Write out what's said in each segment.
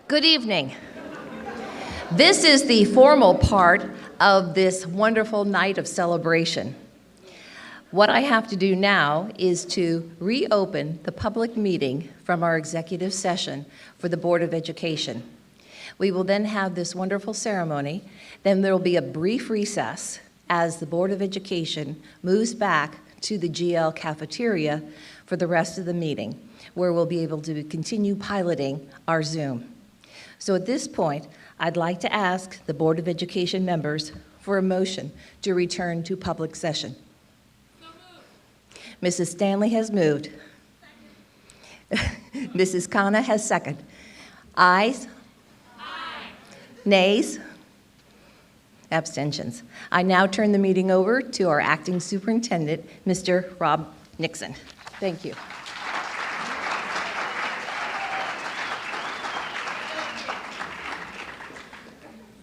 Good evening. This is the formal part of this wonderful night of celebration. What I have to do now is to reopen the public meeting from our executive session for the Board of Education. We will then have this wonderful ceremony. Then there will be a brief recess as the Board of Education moves back to the GL cafeteria for the rest of the meeting, where we'll be able to continue piloting our Zoom. So at this point, I'd like to ask the Board of Education members for a motion to return to public session. Mrs. Stanley has moved. Mrs. Khanna has seconded. Ayes? Aye. Nays? Abstentions. I now turn the meeting over to our acting superintendent, Mr. Rob Nixon. Thank you.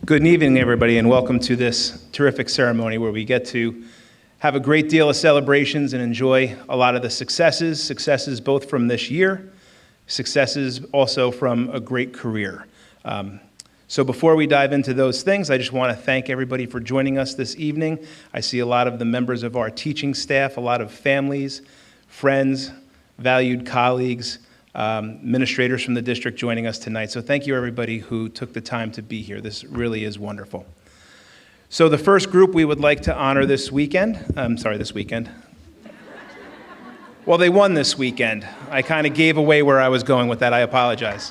Good evening, everybody, and welcome to this terrific ceremony where we get to have a great deal of celebrations and enjoy a lot of the successes both from this year, successes also from a great career. So before we dive into those things, I just want to thank everybody for joining us this evening. I see a lot of the members of our teaching staff, a lot of families, friends, valued colleagues, administrators from the district joining us tonight. So thank you, everybody who took the time to be here. This really is wonderful. So the first group we would like to honor this weekend. Well, they won this weekend. I kind of gave away where I was going with that. I apologize.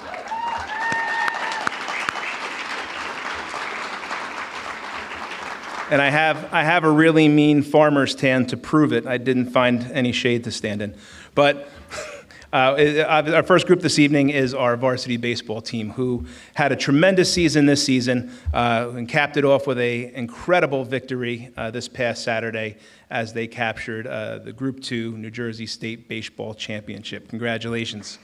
And I have a really mean farmer's tan to prove it. I didn't find any shade to stand in. But our first group this evening is our varsity baseball team, who had a tremendous season this season and capped it off with an incredible victory this past Saturday as they captured the Group 2 New Jersey State Baseball Championship. Congratulations.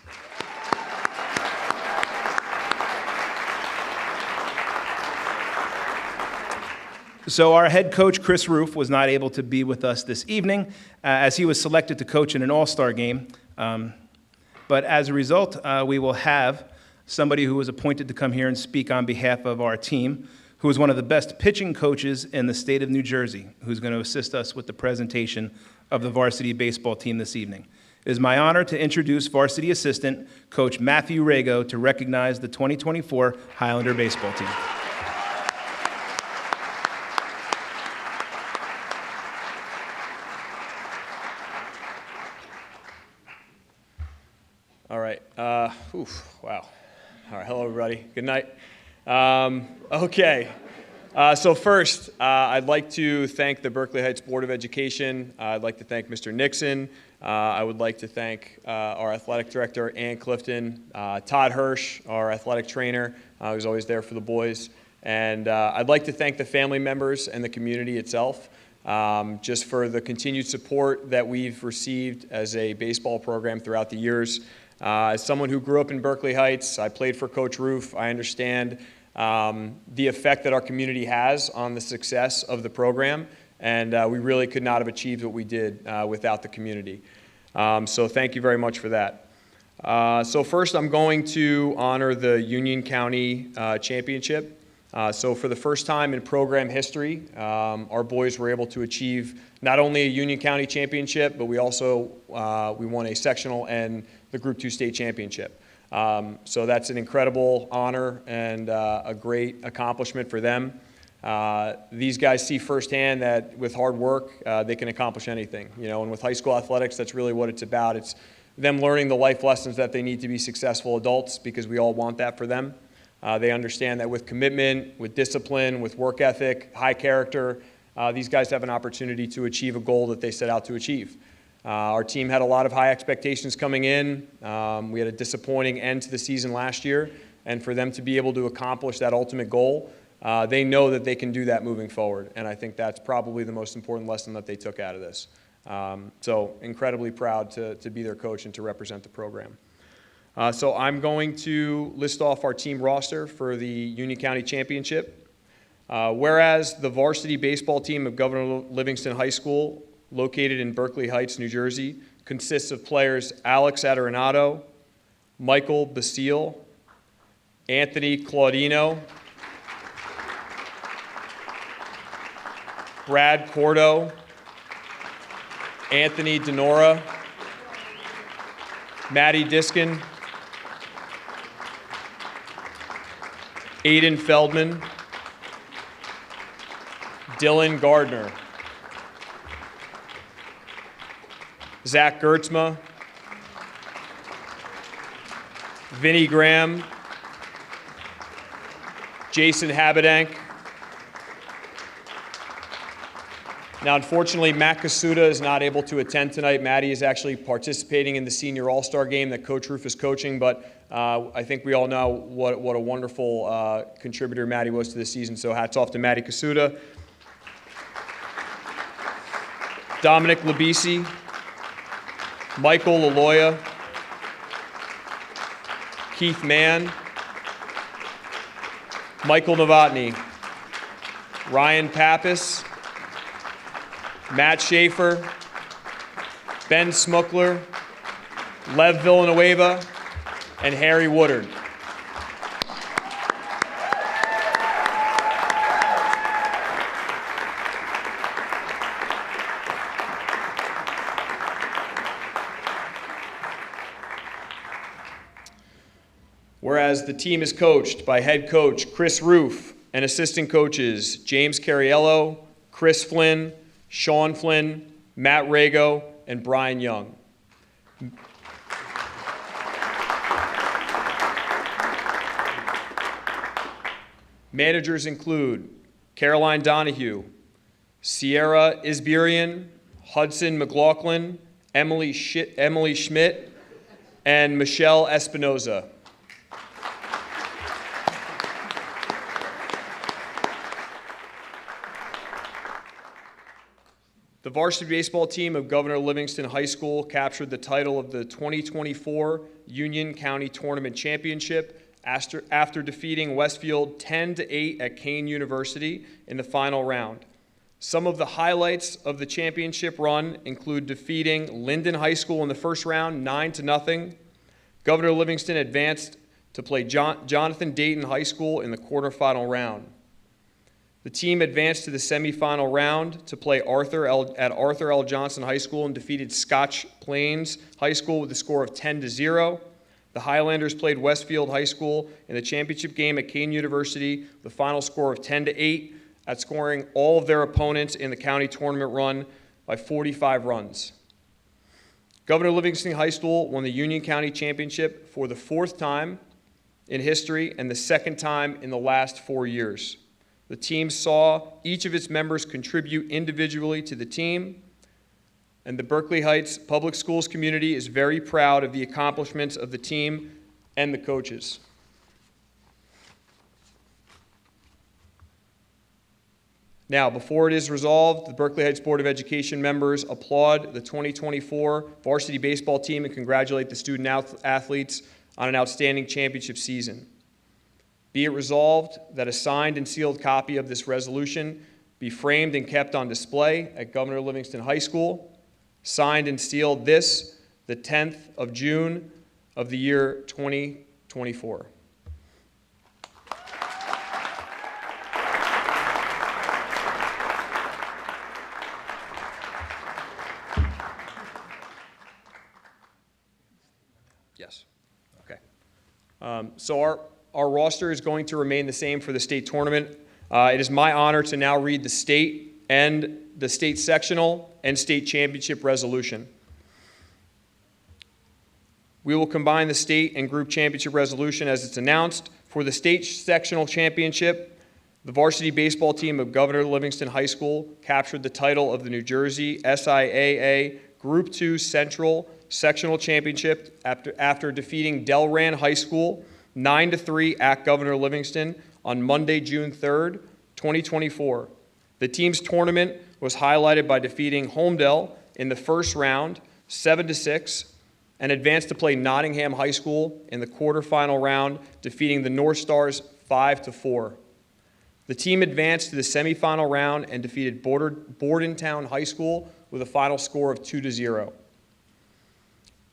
So our head coach, Chris Roof, was not able to be with us this evening as he was selected to coach in an all-star game. But as a result, we will have somebody who was appointed to come here and speak on behalf of our team, who is one of the best pitching coaches in the state of New Jersey, who's going to assist us with the presentation of the varsity baseball team this evening. It is my honor to introduce varsity assistant coach Matthew Rago to recognize the 2024 Highlander baseball team. All right. Wow. All right. Hello, everybody. Good night. Okay. So first, I'd like to thank the Berkeley Heights Board of Education. I'd like to thank Mr. Nixon. I would like to thank our athletic director, Ann Clifton, Todd Hirsch, our athletic trainer, who's always there for the boys. And I'd like to thank the family members and the community itself, just for the continued support that we've received as a baseball program throughout the years. As someone who grew up in Berkeley Heights, I played for Coach Roof. I understand the effect that our community has on the success of the program, and we really could not have achieved what we did without the community. So thank you very much for that. So first, I'm going to honor the Union County Championship. So for the first time in program history, our boys were able to achieve not only a Union County Championship, but we also we won a sectional and the Group 2 state championship. So that's an incredible honor and a great accomplishment for them. These guys see firsthand that with hard work, they can accomplish anything. You know, and with high school athletics, that's really what it's about. It's them learning the life lessons that they need to be successful adults, because we all want that for them. They understand that with commitment, with discipline, with work ethic, high character, these guys have an opportunity to achieve a goal that they set out to achieve. Our team had a lot of high expectations coming in. We had a disappointing end to the season last year, and for them to be able to accomplish that ultimate goal, they know that they can do that moving forward, and I think that's probably the most important lesson that they took out of this. So incredibly proud to be their coach and to represent the program. So I'm going to list off our team roster for the Union County Championship. Whereas the varsity baseball team of Governor Livingston High School, located in Berkeley Heights, New Jersey, consists of players Alex Aderenato, Michael Basile, Anthony Claudino, Brad Cordo, Anthony Denora, Maddie Diskin, Aiden Feldman, Dylan Gardner, Zach Gertzma, Vinnie Graham, Jason Habedank. Now, unfortunately, Matt Kasuda is not able to attend tonight. Maddie is actually participating in the Senior All-Star game that Coach Roof is coaching, but I think we all know what a wonderful contributor Maddie was to this season, so hats off to Maddie Kasuda. Dominic Labisi, Michael Laloya, Keith Mann, Michael Novotny, Ryan Pappas, Matt Schaefer, Ben Smukler, Lev Villanueva, and Harry Woodard. Whereas the team is coached by head coach Chris Roof and assistant coaches James Cariello, Chris Flynn, Sean Flynn, Matt Rago, and Brian Young. Managers include Caroline Donahue, Sierra Isbirian, Hudson McLaughlin, Emily Schmidt, and Michelle Espinoza. The varsity baseball team of Governor Livingston High School captured the title of the 2024 Union County Tournament Championship after defeating Westfield 10-8 at Kane University in the final round. Some of the highlights of the championship run include defeating Linden High School in the first round 9-0. Governor Livingston advanced to play Jonathan Dayton High School in the quarterfinal round. The team advanced to the semifinal round to play Arthur L. Johnson High School and defeated Scotch Plains High School with a score of 10-0. The Highlanders played Westfield High School in the championship game at Kane University, the final score of 10-8, outscoring all of their opponents in the county tournament run by 45 runs. Governor Livingston High School won the Union County Championship for the fourth time in history and the second time in the last 4 years. The team saw each of its members contribute individually to the team, and the Berkeley Heights Public Schools community is very proud of the accomplishments of the team and the coaches. Now, before it is resolved, the Berkeley Heights Board of Education members applaud the 2024 varsity baseball team and congratulate the student athletes on an outstanding championship season. Be it resolved that a signed and sealed copy of this resolution be framed and kept on display at Governor Livingston High School, signed and sealed this, the 10th of June of the year 2024. Yes. Okay. So our roster is going to remain the same for the state tournament. It is my honor to now read the state and the state sectional and state championship resolution. We will combine the state and group championship resolution as it's announced. For the state sectional championship, the varsity baseball team of Governor Livingston High School captured the title of the New Jersey SIAA Group 2 Central Sectional Championship after defeating Delran High School 9-3 at Governor Livingston on Monday, June 3rd, 2024. The team's tournament was highlighted by defeating Homedale in the first round 7-6 and advanced to play Nottingham High School in the quarterfinal round, defeating the North Stars 5-4. The team advanced to the semifinal round and defeated Bordentown High School with a final score of 2-0.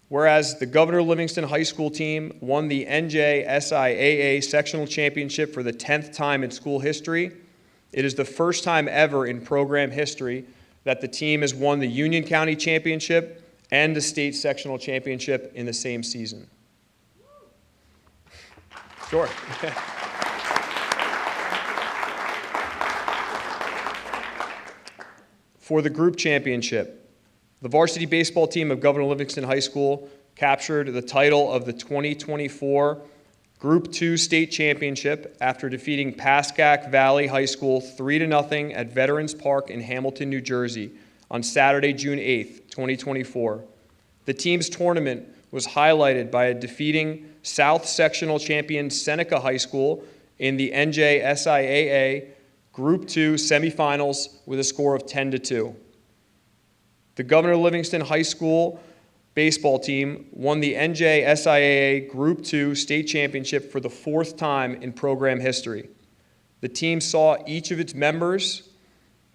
Whereas the Governor Livingston High School team won the NJSIAA Sectional Championship for the 10th time in school history, it is the first time ever in program history that the team has won the Union County Championship and the state sectional championship in the same season. Sure. For the group championship, the varsity baseball team of Governor Livingston High School captured the title of the 2024 Group 2 State Championship after defeating Pascack Valley High School 3-0 at Veterans Park in Hamilton, New Jersey on Saturday, June 8th, 2024. The team's tournament was highlighted by defeating South Sectional champion Seneca High School in the NJSIAA Group 2 semifinals with a score of 10-2. The Governor Livingston High School baseball team won the NJSIAA Group 2 state championship for the 4th time in program history. The team saw each of its members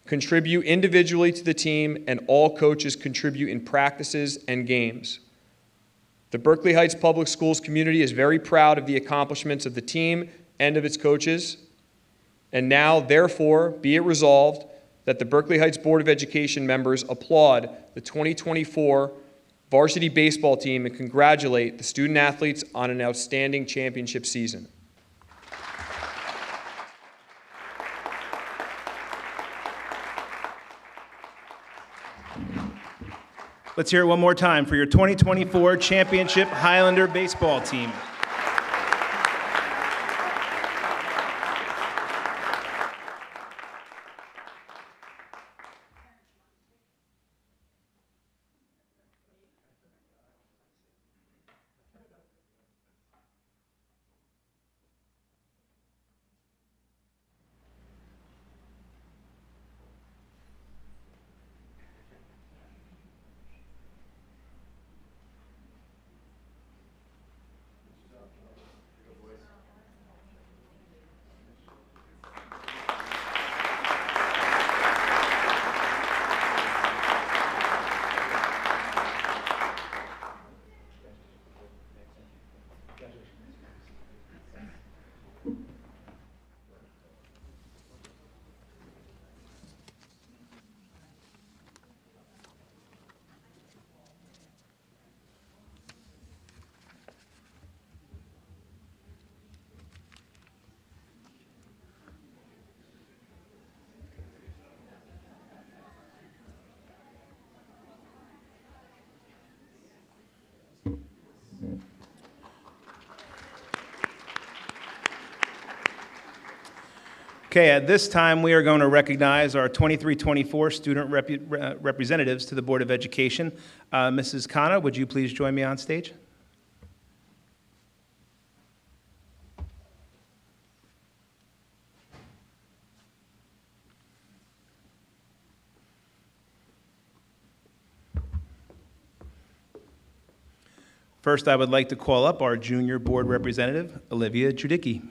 contribute individually to the team, and all coaches contribute in practices and games. The Berkeley Heights Public Schools community is very proud of the accomplishments of the team and of its coaches. And now, therefore, be it resolved that the Berkeley Heights Board of Education members applaud the 2024 varsity baseball team and congratulate the student athletes on an outstanding championship season. Let's hear it one more time for your 2024 Championship Highlander baseball team. Okay, at this time, we are going to recognize our 23-24 student representatives to the Board of Education. Mrs. Khanna, would you please join me on stage? First, I would like to call up our junior board representative, Olivia Judicki.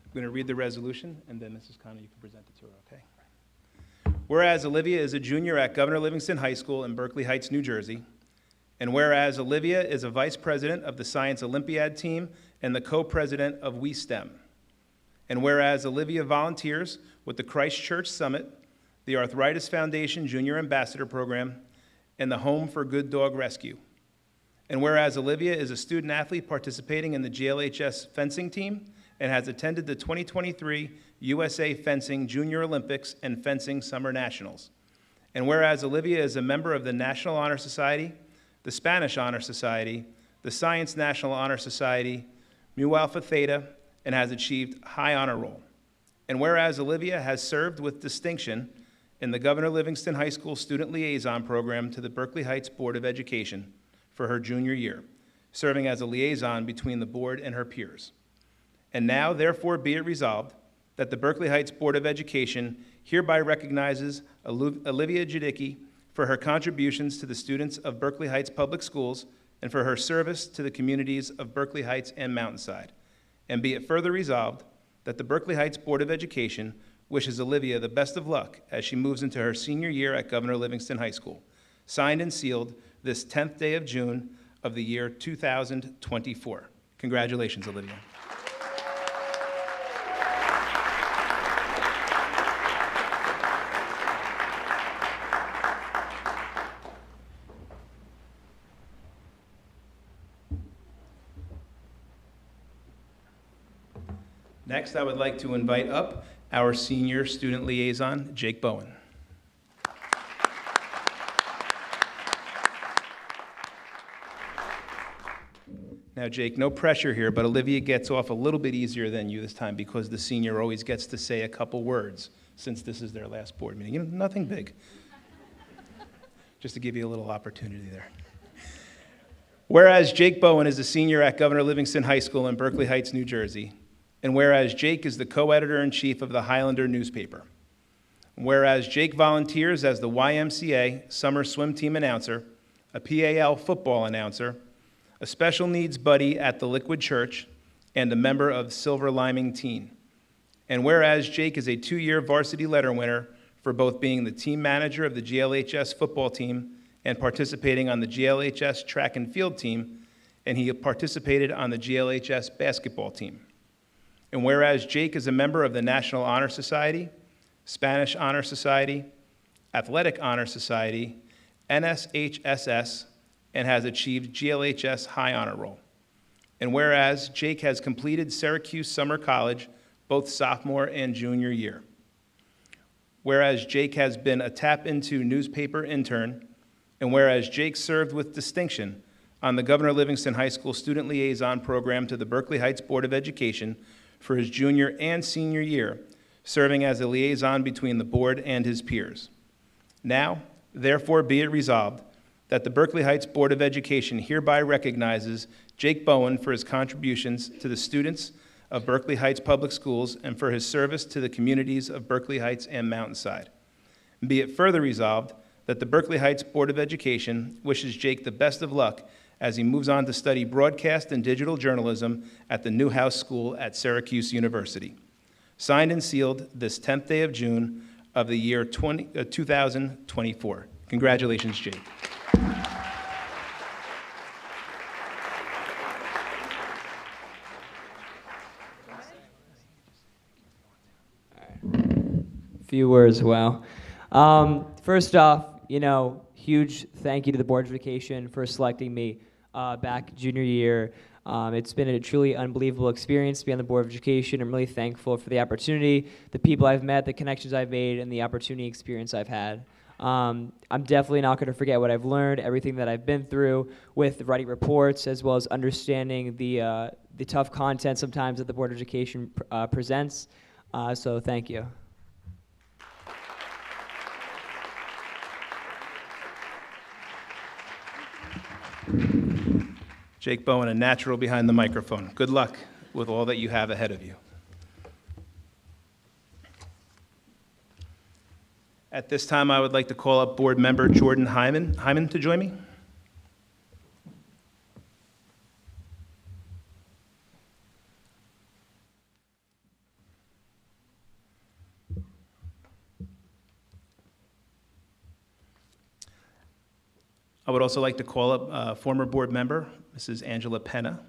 I'm going to read the resolution, and then Mrs. Khanna, you can present it to her, okay? Whereas Olivia is a junior at Governor Livingston High School in Berkeley Heights, New Jersey, and whereas Olivia is a vice president of the Science Olympiad team and the co-president of We STEM, and whereas Olivia volunteers with the Christ Church Summit, the Arthritis Foundation Junior Ambassador Program, and the Home for Good Dog Rescue, and whereas Olivia is a student athlete participating in the GLHS fencing team and has attended the 2023 USA Fencing Junior Olympics and Fencing Summer Nationals. And whereas Olivia is a member of the National Honor Society, the Spanish Honor Society, the Science National Honor Society, Mu Alpha Theta, and has achieved high honor roll. And whereas Olivia has served with distinction in the Governor Livingston High School Student Liaison Program to the Berkeley Heights Board of Education for her junior year, serving as a liaison between the board and her peers. And now, therefore, be it resolved that the Berkeley Heights Board of Education hereby recognizes Olivia Judicki for her contributions to the students of Berkeley Heights Public Schools and for her service to the communities of Berkeley Heights and Mountainside. And be it further resolved that the Berkeley Heights Board of Education wishes Olivia the best of luck as she moves into her senior year at Governor Livingston High School. Signed and sealed this 10th day of June of the year 2024. Congratulations, Olivia. Next, I would like to invite up our senior student liaison, Jake Bowen. Now, Jake, no pressure here, but Olivia gets off a little bit easier than you this time because the senior always gets to say a couple words since this is their last board meeting. You know, nothing big. Just to give you a little opportunity there. Whereas Jake Bowen is a senior at Governor Livingston High School in Berkeley Heights, New Jersey, and whereas Jake is the co-editor-in-chief of the Highlander newspaper, whereas Jake volunteers as the YMCA summer swim team announcer, a PAL football announcer, a special needs buddy at the Liquid Church, and a member of Silver Liming Teen. And whereas Jake is a 2-year varsity letter winner for both being the team manager of the GLHS football team and participating on the GLHS track and field team, and he participated on the GLHS basketball team. And whereas Jake is a member of the National Honor Society, Spanish Honor Society, Athletic Honor Society, NSHSS, and has achieved GLHS High Honor Roll. And whereas Jake has completed Syracuse Summer College, both sophomore and junior year. Whereas Jake has been a tap-into newspaper intern, and whereas Jake served with distinction on the Governor Livingston High School Student Liaison Program to the Berkeley Heights Board of Education for his junior and senior year, serving as a liaison between the board and his peers. Now, therefore, be it resolved that the Berkeley Heights Board of Education hereby recognizes Jake Bowen for his contributions to the students of Berkeley Heights Public Schools and for his service to the communities of Berkeley Heights and Mountainside. And be it further resolved that the Berkeley Heights Board of Education wishes Jake the best of luck as he moves on to study broadcast and digital journalism at the Newhouse School at Syracuse University. Signed and sealed this 10th day of June of the year 2024. Congratulations, Jake. Few words, wow. First off, huge thank you to the Board of Education for selecting me back junior year. It's been a truly unbelievable experience to be on the Board of Education. I'm really thankful for the opportunity, the people I've met, the connections I've made, and the opportunity experience I've had. I'm definitely not going to forget what I've learned, everything that I've been through with writing reports, as well as understanding the tough content sometimes that the Board of Education presents. So thank you. Jake Bowen, a natural behind the microphone. Good luck with all that you have ahead of you. At this time, I would like to call up board member Jordan Hyman to join me. I would also like to call up former board member, Mrs. Angela Penna.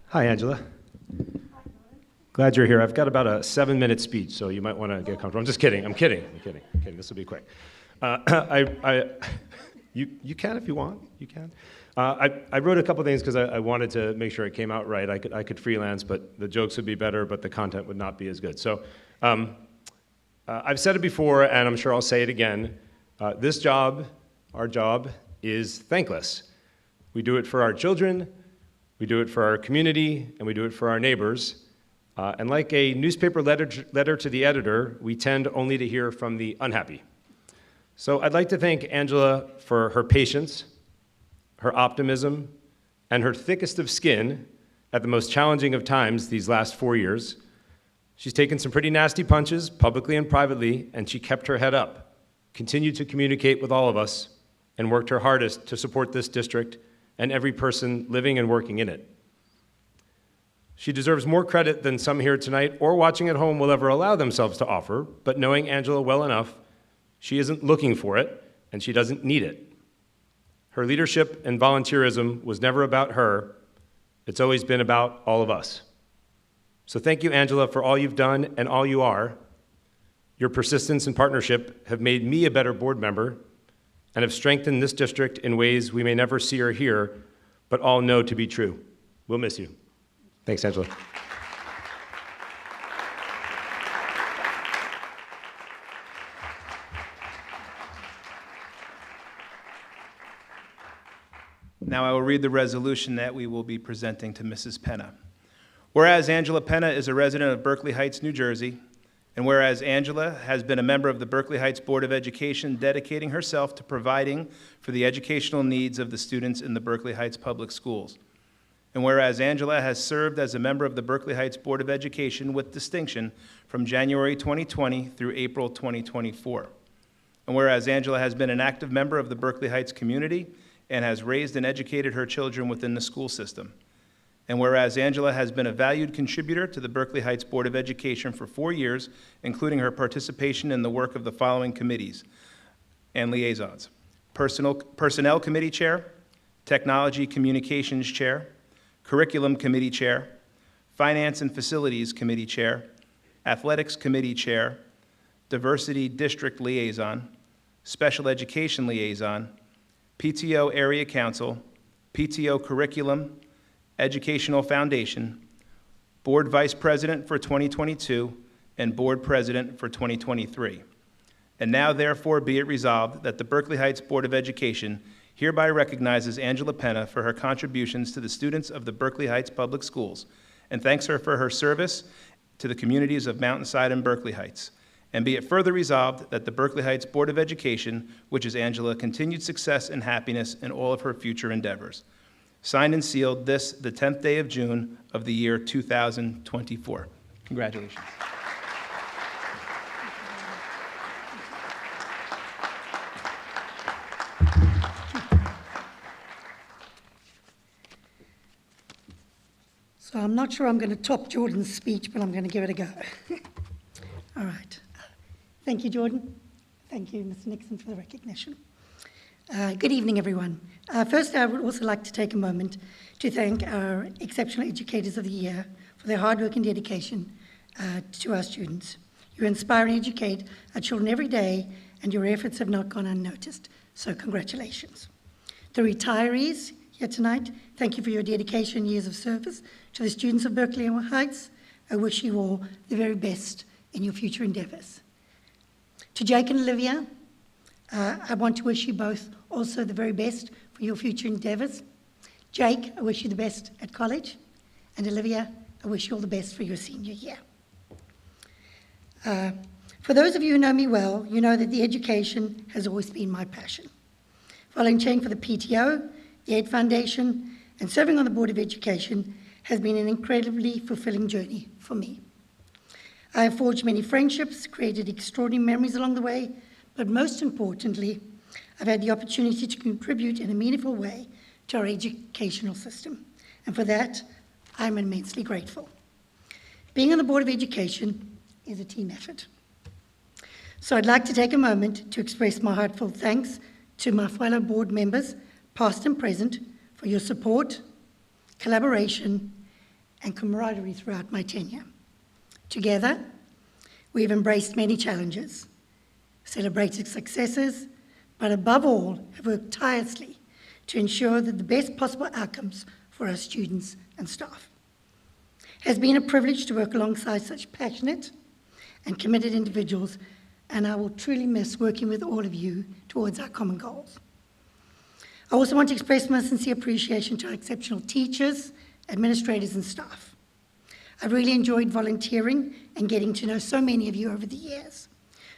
Hi, Angela. Glad you're here. I've got about a 7-minute speech, so you might want to get comfortable. I'm just kidding. I'm kidding. This will be quick. You can if you want. You can. I wrote a couple things because I wanted to make sure it came out right. I could freelance, but the jokes would be better, but the content would not be as good. So I've said it before, and I'm sure I'll say it again. This job, our job, is thankless. We do it for our children, we do it for our community, and we do it for our neighbors. And like a newspaper letter to the editor, we tend only to hear from the unhappy. So I'd like to thank Angela for her patience, her optimism, and her thickest of skin at the most challenging of times these last 4 years. She's taken some pretty nasty punches, publicly and privately, and she kept her head up, continued to communicate with all of us, and worked her hardest to support this district and every person living and working in it. She deserves more credit than some here tonight or watching at home will ever allow themselves to offer, but knowing Angela well enough, she isn't looking for it, and she doesn't need it. Her leadership and volunteerism was never about her. It's always been about all of us. So thank you, Angela, for all you've done and all you are. Your persistence and partnership have made me a better board member and have strengthened this district in ways we may never see or hear, but all know to be true. We'll miss you. Thanks, Angela. Now I will read the resolution that we will be presenting to Mrs. Penna. Whereas Angela Penna is a resident of Berkeley Heights, New Jersey, and whereas Angela has been a member of the Berkeley Heights Board of Education, dedicating herself to providing for the educational needs of the students in the Berkeley Heights Public Schools. And whereas Angela has served as a member of the Berkeley Heights Board of Education with distinction from January 2020 through April 2024. And whereas Angela has been an active member of the Berkeley Heights community and has raised and educated her children within the school system. And whereas Angela has been a valued contributor to the Berkeley Heights Board of Education for 4 years, including her participation in the work of the following committees and liaisons: Personnel Committee Chair, Technology Communications Chair, Curriculum Committee Chair, Finance and Facilities Committee Chair, Athletics Committee Chair, Diversity District Liaison, Special Education Liaison, PTO Area Council, PTO Curriculum, Educational Foundation, Board Vice President for 2022, and Board President for 2023. And now therefore be it resolved that the Berkeley Heights Board of Education hereby recognizes Angela Penna for her contributions to the students of the Berkeley Heights Public Schools and thanks her for her service to the communities of Mountainside and Berkeley Heights. And be it further resolved that the Berkeley Heights Board of Education wishes Angela continued success and happiness in all of her future endeavors. Signed and sealed this, the 10th day of June of the year 2024. Congratulations. So I'm not sure I'm going to top Jordan's speech, but I'm going to give it a go. All right. Thank you, Jordan. Thank you, Mr. Nixon, for the recognition. Good evening, everyone. First, I would also like to take a moment to thank our exceptional educators of the year for their hard work and dedication to our students. You inspire and educate our children every day, and your efforts have not gone unnoticed. So congratulations. The retirees here tonight, thank you for your dedication and years of service. To the students of Berkeley Heights, I wish you all the very best in your future endeavors. To Jake and Olivia, I want to wish you both also the very best for your future endeavors. Jake, I wish you the best at college. And Olivia, I wish you all the best for your senior year. For those of you who know me well, you know that the education has always been my passion. Volunteering for the PTO, the Aid Foundation, and serving on the Board of Education has been an incredibly fulfilling journey for me. I have forged many friendships, created extraordinary memories along the way, but most importantly, I've had the opportunity to contribute in a meaningful way to our educational system. And for that, I'm immensely grateful. Being on the Board of Education is a team effort. So I'd like to take a moment to express my heartfelt thanks to my fellow board members, past and present, for your support, collaboration, and camaraderie throughout my tenure. Together, we have embraced many challenges, celebrated successes, but above all, have worked tirelessly to ensure that the best possible outcomes for our students and staff. It has been a privilege to work alongside such passionate and committed individuals, and I will truly miss working with all of you towards our common goals. I also want to express my sincere appreciation to our exceptional teachers, administrators, and staff. I've really enjoyed volunteering and getting to know so many of you over the years.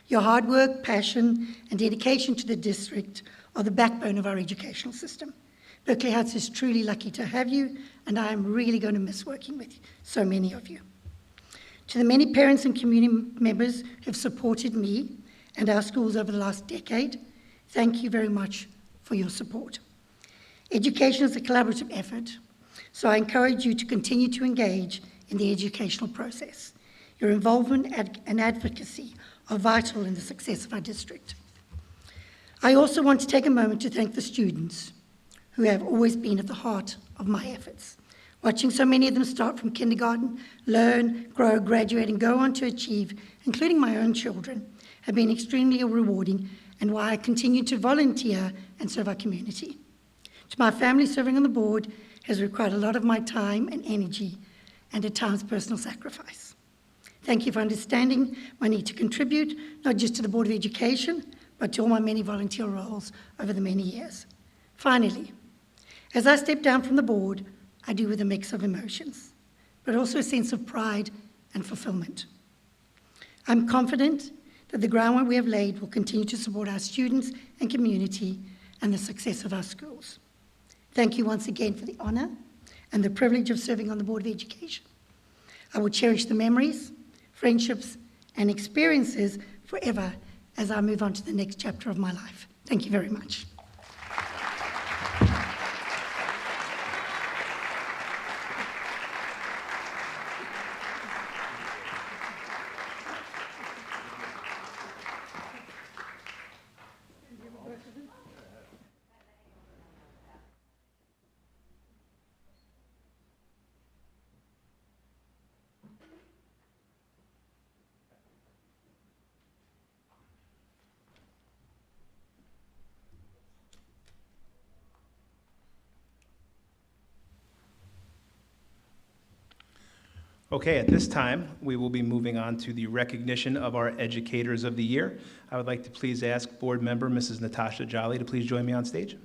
Your hard work, passion, and dedication to the district are the backbone of our educational system. Berkeley Heights is truly lucky to have you, and I am really going to miss working with so many of you. To the many parents and community members who have supported me and our schools over the last decade, thank you very much for your support. Education is a collaborative effort, so I encourage you to continue to engage in the educational process. Your involvement and advocacy are vital in the success of our district. I also want to take a moment to thank the students who have always been at the heart of my efforts. Watching so many of them start from kindergarten, learn, grow, graduate, and go on to achieve, including my own children, have been extremely rewarding and why I continue to volunteer and serve our community. To my family, serving on the board has required a lot of my time and energy and at times personal sacrifice. Thank you for understanding my need to contribute, not just to the Board of Education, but to all my many volunteer roles over the many years. Finally, as I step down from the board, I do with a mix of emotions, but also a sense of pride and fulfillment. I'm confident that the groundwork we have laid will continue to support our students and community and the success of our schools. Thank you once again for the honor and the privilege of serving on the Board of Education. I will cherish the memories, friendships, and experiences forever as I move on to the next chapter of my life. Thank you very much. Okay, at this time, we will be moving on to the recognition of our Educators of the Year. I would like to please ask Board Member Mrs. Natasha Jolly to please join me on stage.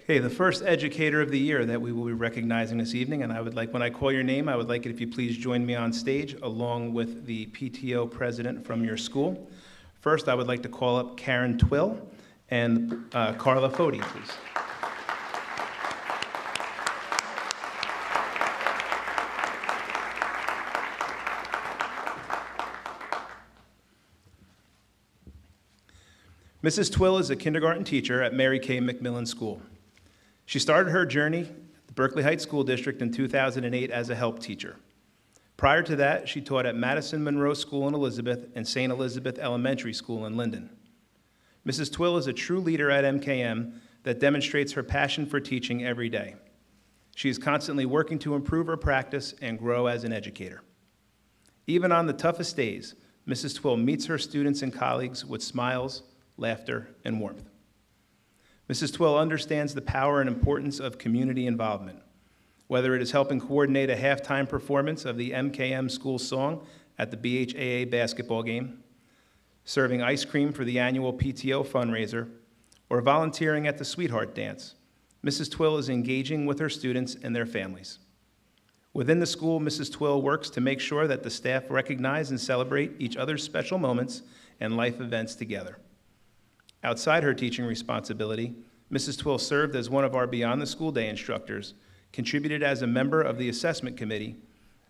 Okay, the first Educator of the Year that we will be recognizing this evening, and I would like, when I call your name, I would like it if you please join me on stage along with the PTO president from your school. First, I would like to call up Karen Twill and Carla Fody, please. Mrs. Twill is a kindergarten teacher at Mary Kay McMillan School. She started her journey at the Berkeley Heights School District in 2008 as a help teacher. Prior to that, she taught at Madison Monroe School in Elizabeth and St. Elizabeth Elementary School in Linden. Mrs. Twill is a true leader at MKM that demonstrates her passion for teaching every day. She is constantly working to improve her practice and grow as an educator. Even on the toughest days, Mrs. Twill meets her students and colleagues with smiles, laughter, and warmth. Mrs. Twill understands the power and importance of community involvement, whether it is helping coordinate a halftime performance of the MKM school song at the BHAA basketball game, serving ice cream for the annual PTO fundraiser, or volunteering at the Sweetheart Dance. Mrs. Twill is engaging with her students and their families. Within the school, Mrs. Twill works to make sure that the staff recognize and celebrate each other's special moments and life events together. Outside her teaching responsibility, Mrs. Twill served as one of our Beyond the School Day instructors, contributed as a member of the assessment committee,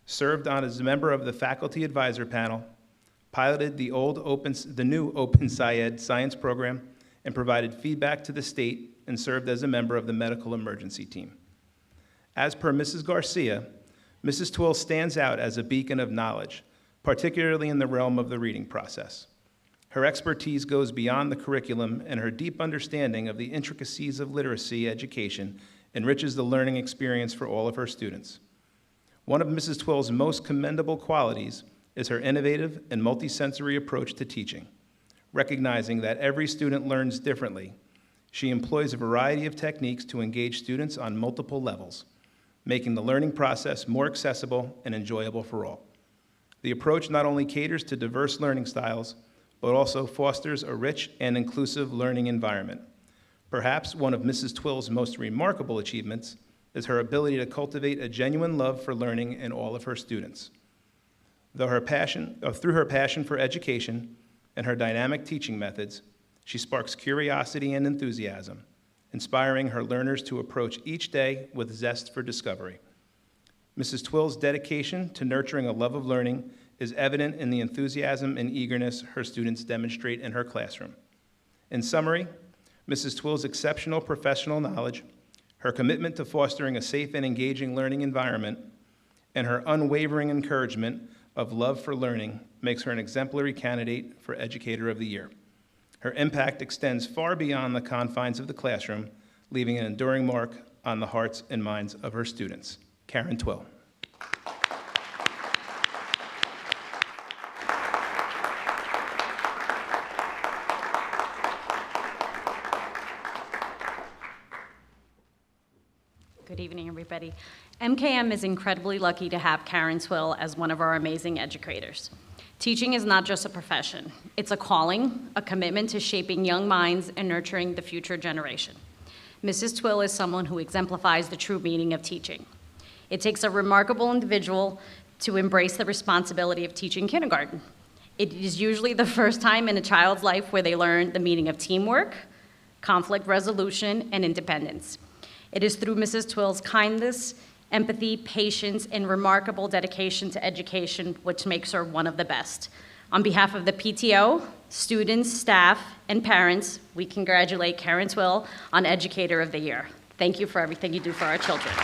served on as a member of the faculty advisor panel, piloted the new Open SciEd science program, and provided feedback to the state and served as a member of the medical emergency team. As per Mrs. Garcia, Mrs. Twill stands out as a beacon of knowledge, particularly in the realm of the reading process. Her expertise goes beyond the curriculum, and her deep understanding of the intricacies of literacy education enriches the learning experience for all of her students. One of Mrs. Twill's most commendable qualities is her innovative and multisensory approach to teaching. Recognizing that every student learns differently, she employs a variety of techniques to engage students on multiple levels, making the learning process more accessible and enjoyable for all. The approach not only caters to diverse learning styles, but also fosters a rich and inclusive learning environment. Perhaps one of Mrs. Twill's most remarkable achievements is her ability to cultivate a genuine love for learning in all of her students. Through her passion for education and her dynamic teaching methods, she sparks curiosity and enthusiasm, inspiring her learners to approach each day with zest for discovery. Mrs. Twill's dedication to nurturing a love of learning is evident in the enthusiasm and eagerness her students demonstrate in her classroom. In summary, Mrs. Twill's exceptional professional knowledge, her commitment to fostering a safe and engaging learning environment, and her unwavering encouragement of love for learning makes her an exemplary candidate for Educator of the Year. Her impact extends far beyond the confines of the classroom, leaving an enduring mark on the hearts and minds of her students. Karen Twill. Good evening, everybody. MKM is incredibly lucky to have Karen Twill as one of our amazing educators. Teaching is not just a profession. It's a calling, a commitment to shaping young minds and nurturing the future generation. Mrs. Twill is someone who exemplifies the true meaning of teaching. It takes a remarkable individual to embrace the responsibility of teaching kindergarten. It is usually the first time in a child's life where they learn the meaning of teamwork, conflict resolution, and independence. It is through Mrs. Twill's kindness, empathy, patience, and remarkable dedication to education which makes her one of the best. On behalf of the PTO, students, staff, and parents, we congratulate Karen Twill on Educator of the Year. Thank you for everything you do for our children.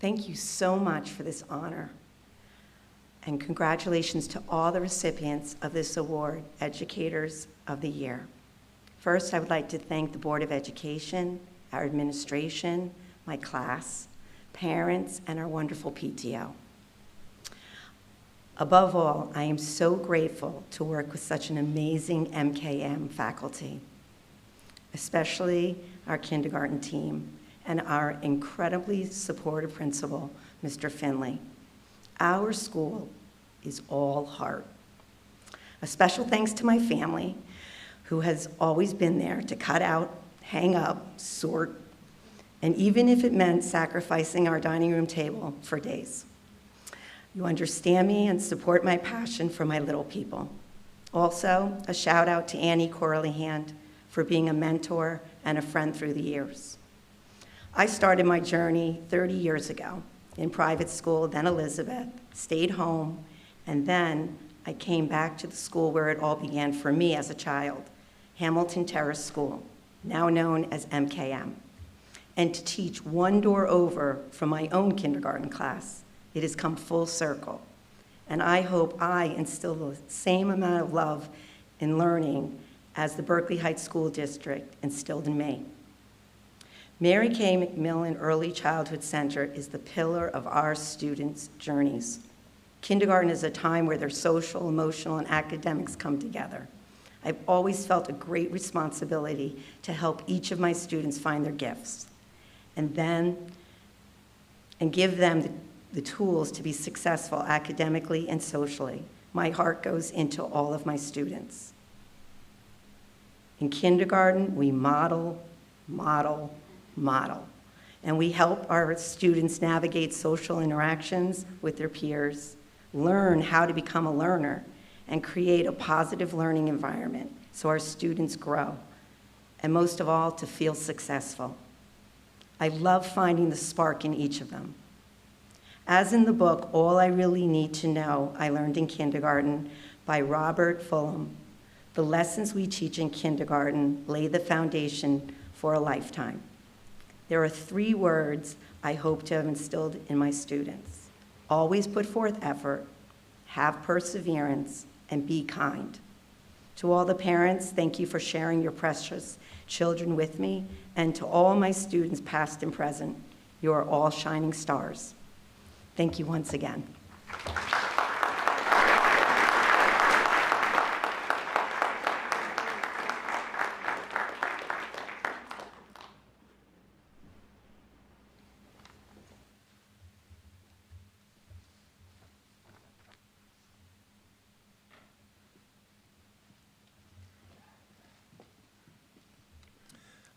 Thank you so much for this honor. And congratulations to all the recipients of this award, Educators of the Year. First, I would like to thank the Board of Education, our administration, my class, parents, and our wonderful PTO. Above all, I am so grateful to work with such an amazing MKM faculty, especially our kindergarten team and our incredibly supportive principal, Mr. Finley. Our school is all heart. A special thanks to my family, who has always been there to cut out, hang up, sort, and even if it meant sacrificing our dining room table for days. You understand me and support my passion for my little people. Also, a shout out to Annie Corleyhand for being a mentor and a friend through the years. I started my journey 30 years ago in private school, then Elizabeth, stayed home, and then I came back to the school where it all began for me as a child, Hamilton Terrace School, now known as MKM. And to teach one door over from my own kindergarten class, it has come full circle. And I hope I instill the same amount of love in learning as the Berkeley Heights School District instilled in me. Mary Kay McMillan Early Childhood Center is the pillar of our students' journeys. Kindergarten is a time where their social, emotional, and academics come together. I've always felt a great responsibility to help each of my students find their gifts and give them the tools to be successful academically and socially. My heart goes into all of my students. In kindergarten, we model, model, model. And we help our students navigate social interactions with their peers, learn how to become a learner, and create a positive learning environment so our students grow, and most of all, to feel successful. I love finding the spark in each of them. As in the book, All I Really Need to Know, I Learned in Kindergarten by Robert Fulham, the lessons we teach in kindergarten lay the foundation for a lifetime. There are 3 words I hope to have instilled in my students. Always put forth effort, have perseverance, and be kind. To all the parents, thank you for sharing your precious children with me, and to all my students, past and present, you are all shining stars. Thank you once again.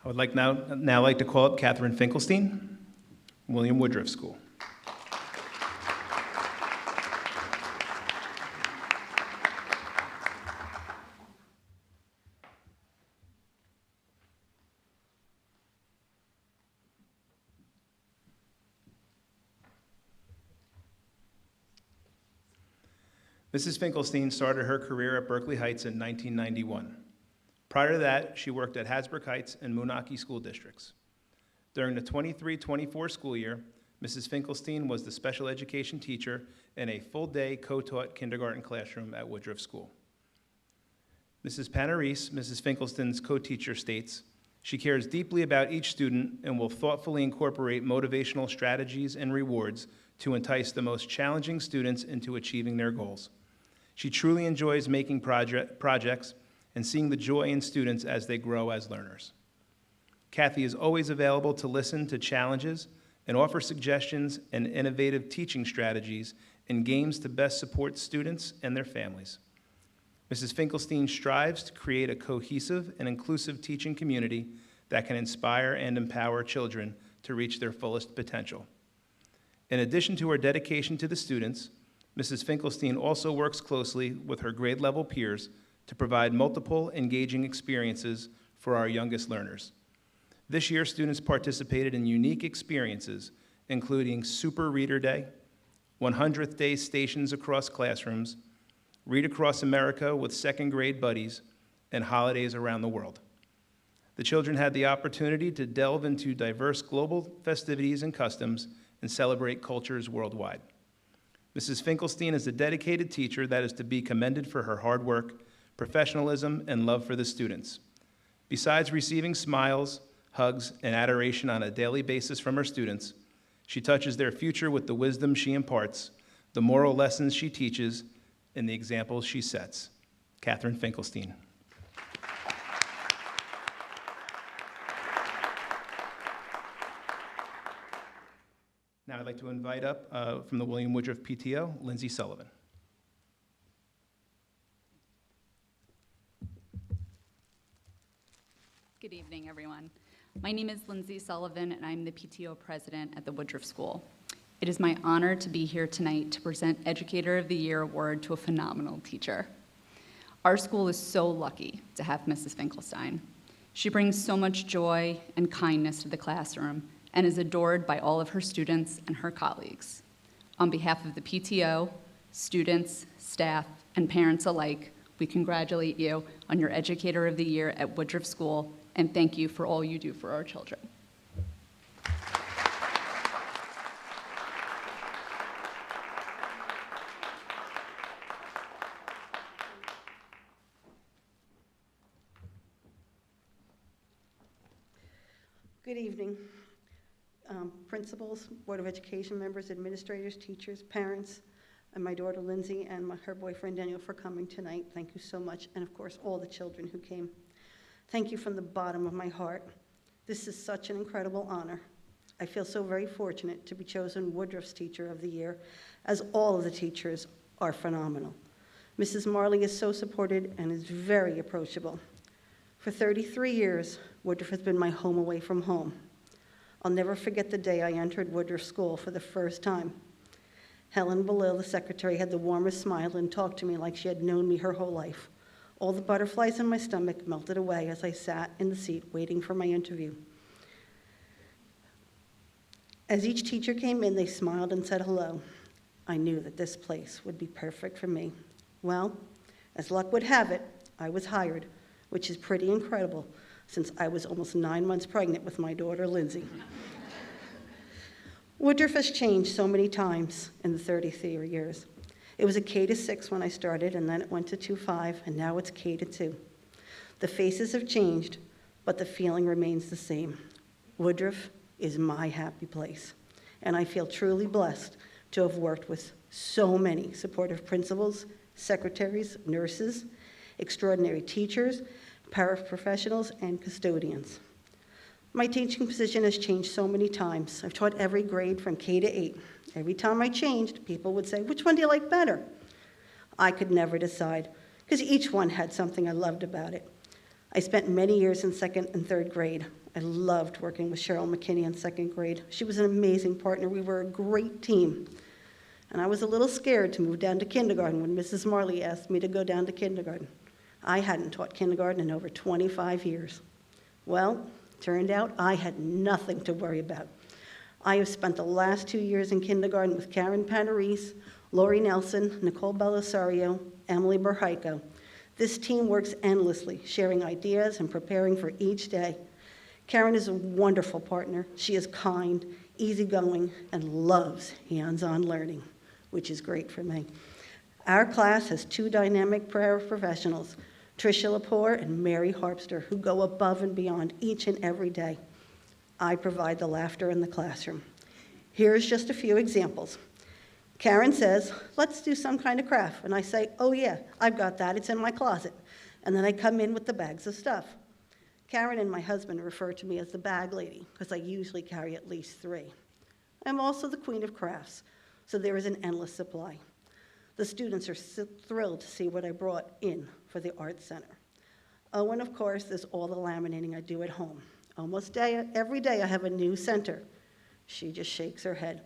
I would now like to call up Catherine Finkelstein, William Woodruff School. Mrs. Finkelstein started her career at Berkeley Heights in 1991. Prior to that, she worked at Hasbrook Heights and Moonachie school districts. During the 23-24 school year, Mrs. Finkelstein was the special education teacher in a full-day co-taught kindergarten classroom at Woodruff School. Mrs. Panarese, Mrs. Finkelstein's co-teacher, states, she cares deeply about each student and will thoughtfully incorporate motivational strategies and rewards to entice the most challenging students into achieving their goals. She truly enjoys making projects and seeing the joy in students as they grow as learners. Kathy is always available to listen to challenges and offer suggestions and innovative teaching strategies and games to best support students and their families. Mrs. Finkelstein strives to create a cohesive and inclusive teaching community that can inspire and empower children to reach their fullest potential. In addition to her dedication to the students, Mrs. Finkelstein also works closely with her grade level peers to provide multiple engaging experiences for our youngest learners. This year, students participated in unique experiences, including Super Reader Day, 100th Day stations across classrooms, Read Across America with second grade buddies, and holidays around the world. The children had the opportunity to delve into diverse global festivities and customs and celebrate cultures worldwide. Mrs. Finkelstein is a dedicated teacher that is to be commended for her hard work, professionalism, and love for the students. Besides receiving smiles, hugs, and adoration on a daily basis from her students, she touches their future with the wisdom she imparts, the moral lessons she teaches, and the examples she sets. Catherine Finkelstein. Now I'd like to invite up from the William Woodruff PTO, Lindsay Sullivan. Good evening, everyone. My name is Lindsay Sullivan, and I'm the PTO president at the Woodruff School. It is my honor to be here tonight to present Educator of the Year award to a phenomenal teacher. Our school is so lucky to have Mrs. Finkelstein. She brings so much joy and kindness to the classroom and is adored by all of her students and her colleagues. On behalf of the PTO, students, staff, and parents alike, we congratulate you on your Educator of the Year at Woodruff School, and thank you for all you do for our children. Good evening. Principals, Board of Education members, administrators, teachers, parents, and my daughter Lindsay and her boyfriend Daniel for coming tonight. Thank you so much. And of course, all the children who came. Thank you from the bottom of my heart. This is such an incredible honor. I feel so very fortunate to be chosen Woodruff's Teacher of the Year, as all of the teachers are phenomenal. Mrs. Marley is so supported and is very approachable. For 33 years, Woodruff has been my home away from home. I'll never forget the day I entered Woodruff School for the first time. Helen Belil, the secretary, had the warmest smile and talked to me like she had known me her whole life. All the butterflies in my stomach melted away as I sat in the seat waiting for my interview. As each teacher came in, they smiled and said hello. I knew that this place would be perfect for me. Well, as luck would have it, I was hired, which is pretty incredible. since I was almost 9 months pregnant with my daughter, Lindsay. Woodruff has changed so many times in the 33 years. It was a K-6 when I started, and then it went to 2-5, and now it's K-2. The faces have changed, but the feeling remains the same. Woodruff is my happy place, and I feel truly blessed to have worked with so many supportive principals, secretaries, nurses, extraordinary teachers, paraprofessionals, and custodians. My teaching position has changed so many times. I've taught every grade from K-8. Every time I changed, people would say, "Which one do you like better?" I could never decide, because each one had something I loved about it. I spent many years in 2nd and 3rd grade. I loved working with Cheryl McKinney in 2nd grade. She was an amazing partner. We were a great team. And I was a little scared to move down to kindergarten when Mrs. Marley asked me to go down to kindergarten. I hadn't taught kindergarten in over 25 years. Well, turned out I had nothing to worry about. I have spent the last 2 years in kindergarten with Karen Panarese, Lori Nelson, Nicole Belisario, Emily Berheiko. This team works endlessly, sharing ideas and preparing for each day. Karen is a wonderful partner. She is kind, easygoing, and loves hands-on learning, which is great for me. Our class has 2 dynamic paraprofessionals, Tricia Lepore and Mary Harpster, who go above and beyond each and every day. I provide the laughter in the classroom. Here's just a few examples. Karen says, "Let's do some kind of craft." And I say, "Oh yeah, I've got that, it's in my closet." And then I come in with the bags of stuff. Karen and my husband refer to me as the bag lady, because I usually carry at least 3. I'm also the queen of crafts, so there is an endless supply. The students are thrilled to see what I brought in for the Art Center. Oh, and of course, there's all the laminating I do at home. Almost every day I have a new center. She just shakes her head.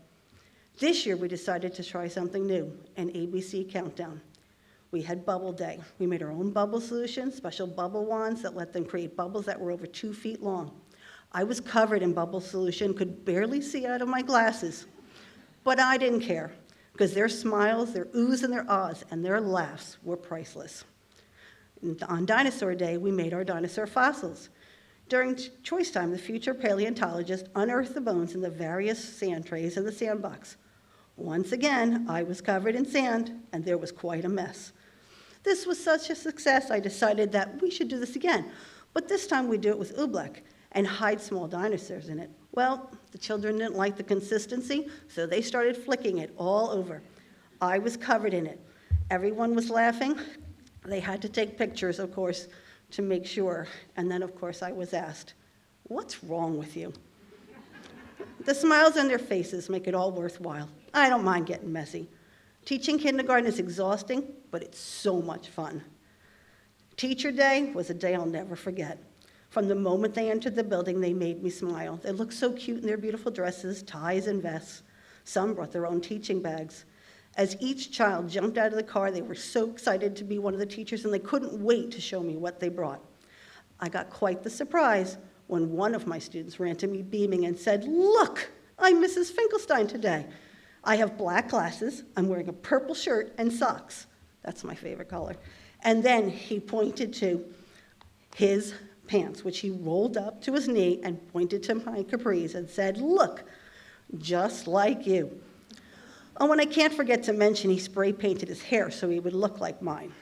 This year we decided to try something new, an ABC countdown. We had Bubble Day. We made our own bubble solution, special bubble wands that let them create bubbles that were over 2 feet long. I was covered in bubble solution, could barely see out of my glasses. But I didn't care, because their smiles, their oohs and their ahs, and their laughs were priceless. On Dinosaur Day, we made our dinosaur fossils. During choice time, the future paleontologist unearthed the bones in the various sand trays in the sandbox. Once again, I was covered in sand, and there was quite a mess. This was such a success, I decided that we should do this again, but this time we do it with oobleck and hide small dinosaurs in it. Well, the children didn't like the consistency, so they started flicking it all over. I was covered in it. Everyone was laughing. They had to take pictures, of course, to make sure. And then, of course, I was asked, "What's wrong with you?" The smiles on their faces make it all worthwhile. I don't mind getting messy. Teaching kindergarten is exhausting, but it's so much fun. Teacher Day was a day I'll never forget. From the moment they entered the building, they made me smile. They looked so cute in their beautiful dresses, ties, and vests. Some brought their own teaching bags. As each child jumped out of the car, they were so excited to be one of the teachers, and they couldn't wait to show me what they brought. I got quite the surprise when one of my students ran to me beaming and said, "Look, I'm Mrs. Finkelstein today. I have black glasses, I'm wearing a purple shirt and socks." That's my favorite color. And then he pointed to his pants, which he rolled up to his knee and pointed to my capris and said, "Look, just like you." Oh, and I can't forget to mention he spray painted his hair so he would look like mine.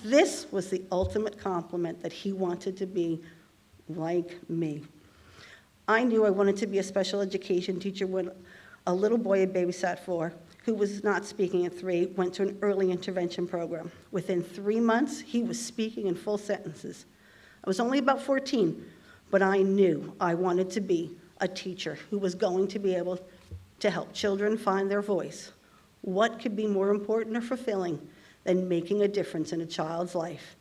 This was the ultimate compliment that he wanted to be like me. I knew I wanted to be a special education teacher when a little boy I babysat for, who was not speaking at 3, went to an early intervention program. Within 3 months, he was speaking in full sentences. I was only about 14, but I knew I wanted to be a teacher who was going to be able to help children find their voice. What could be more important or fulfilling than making a difference in a child's life?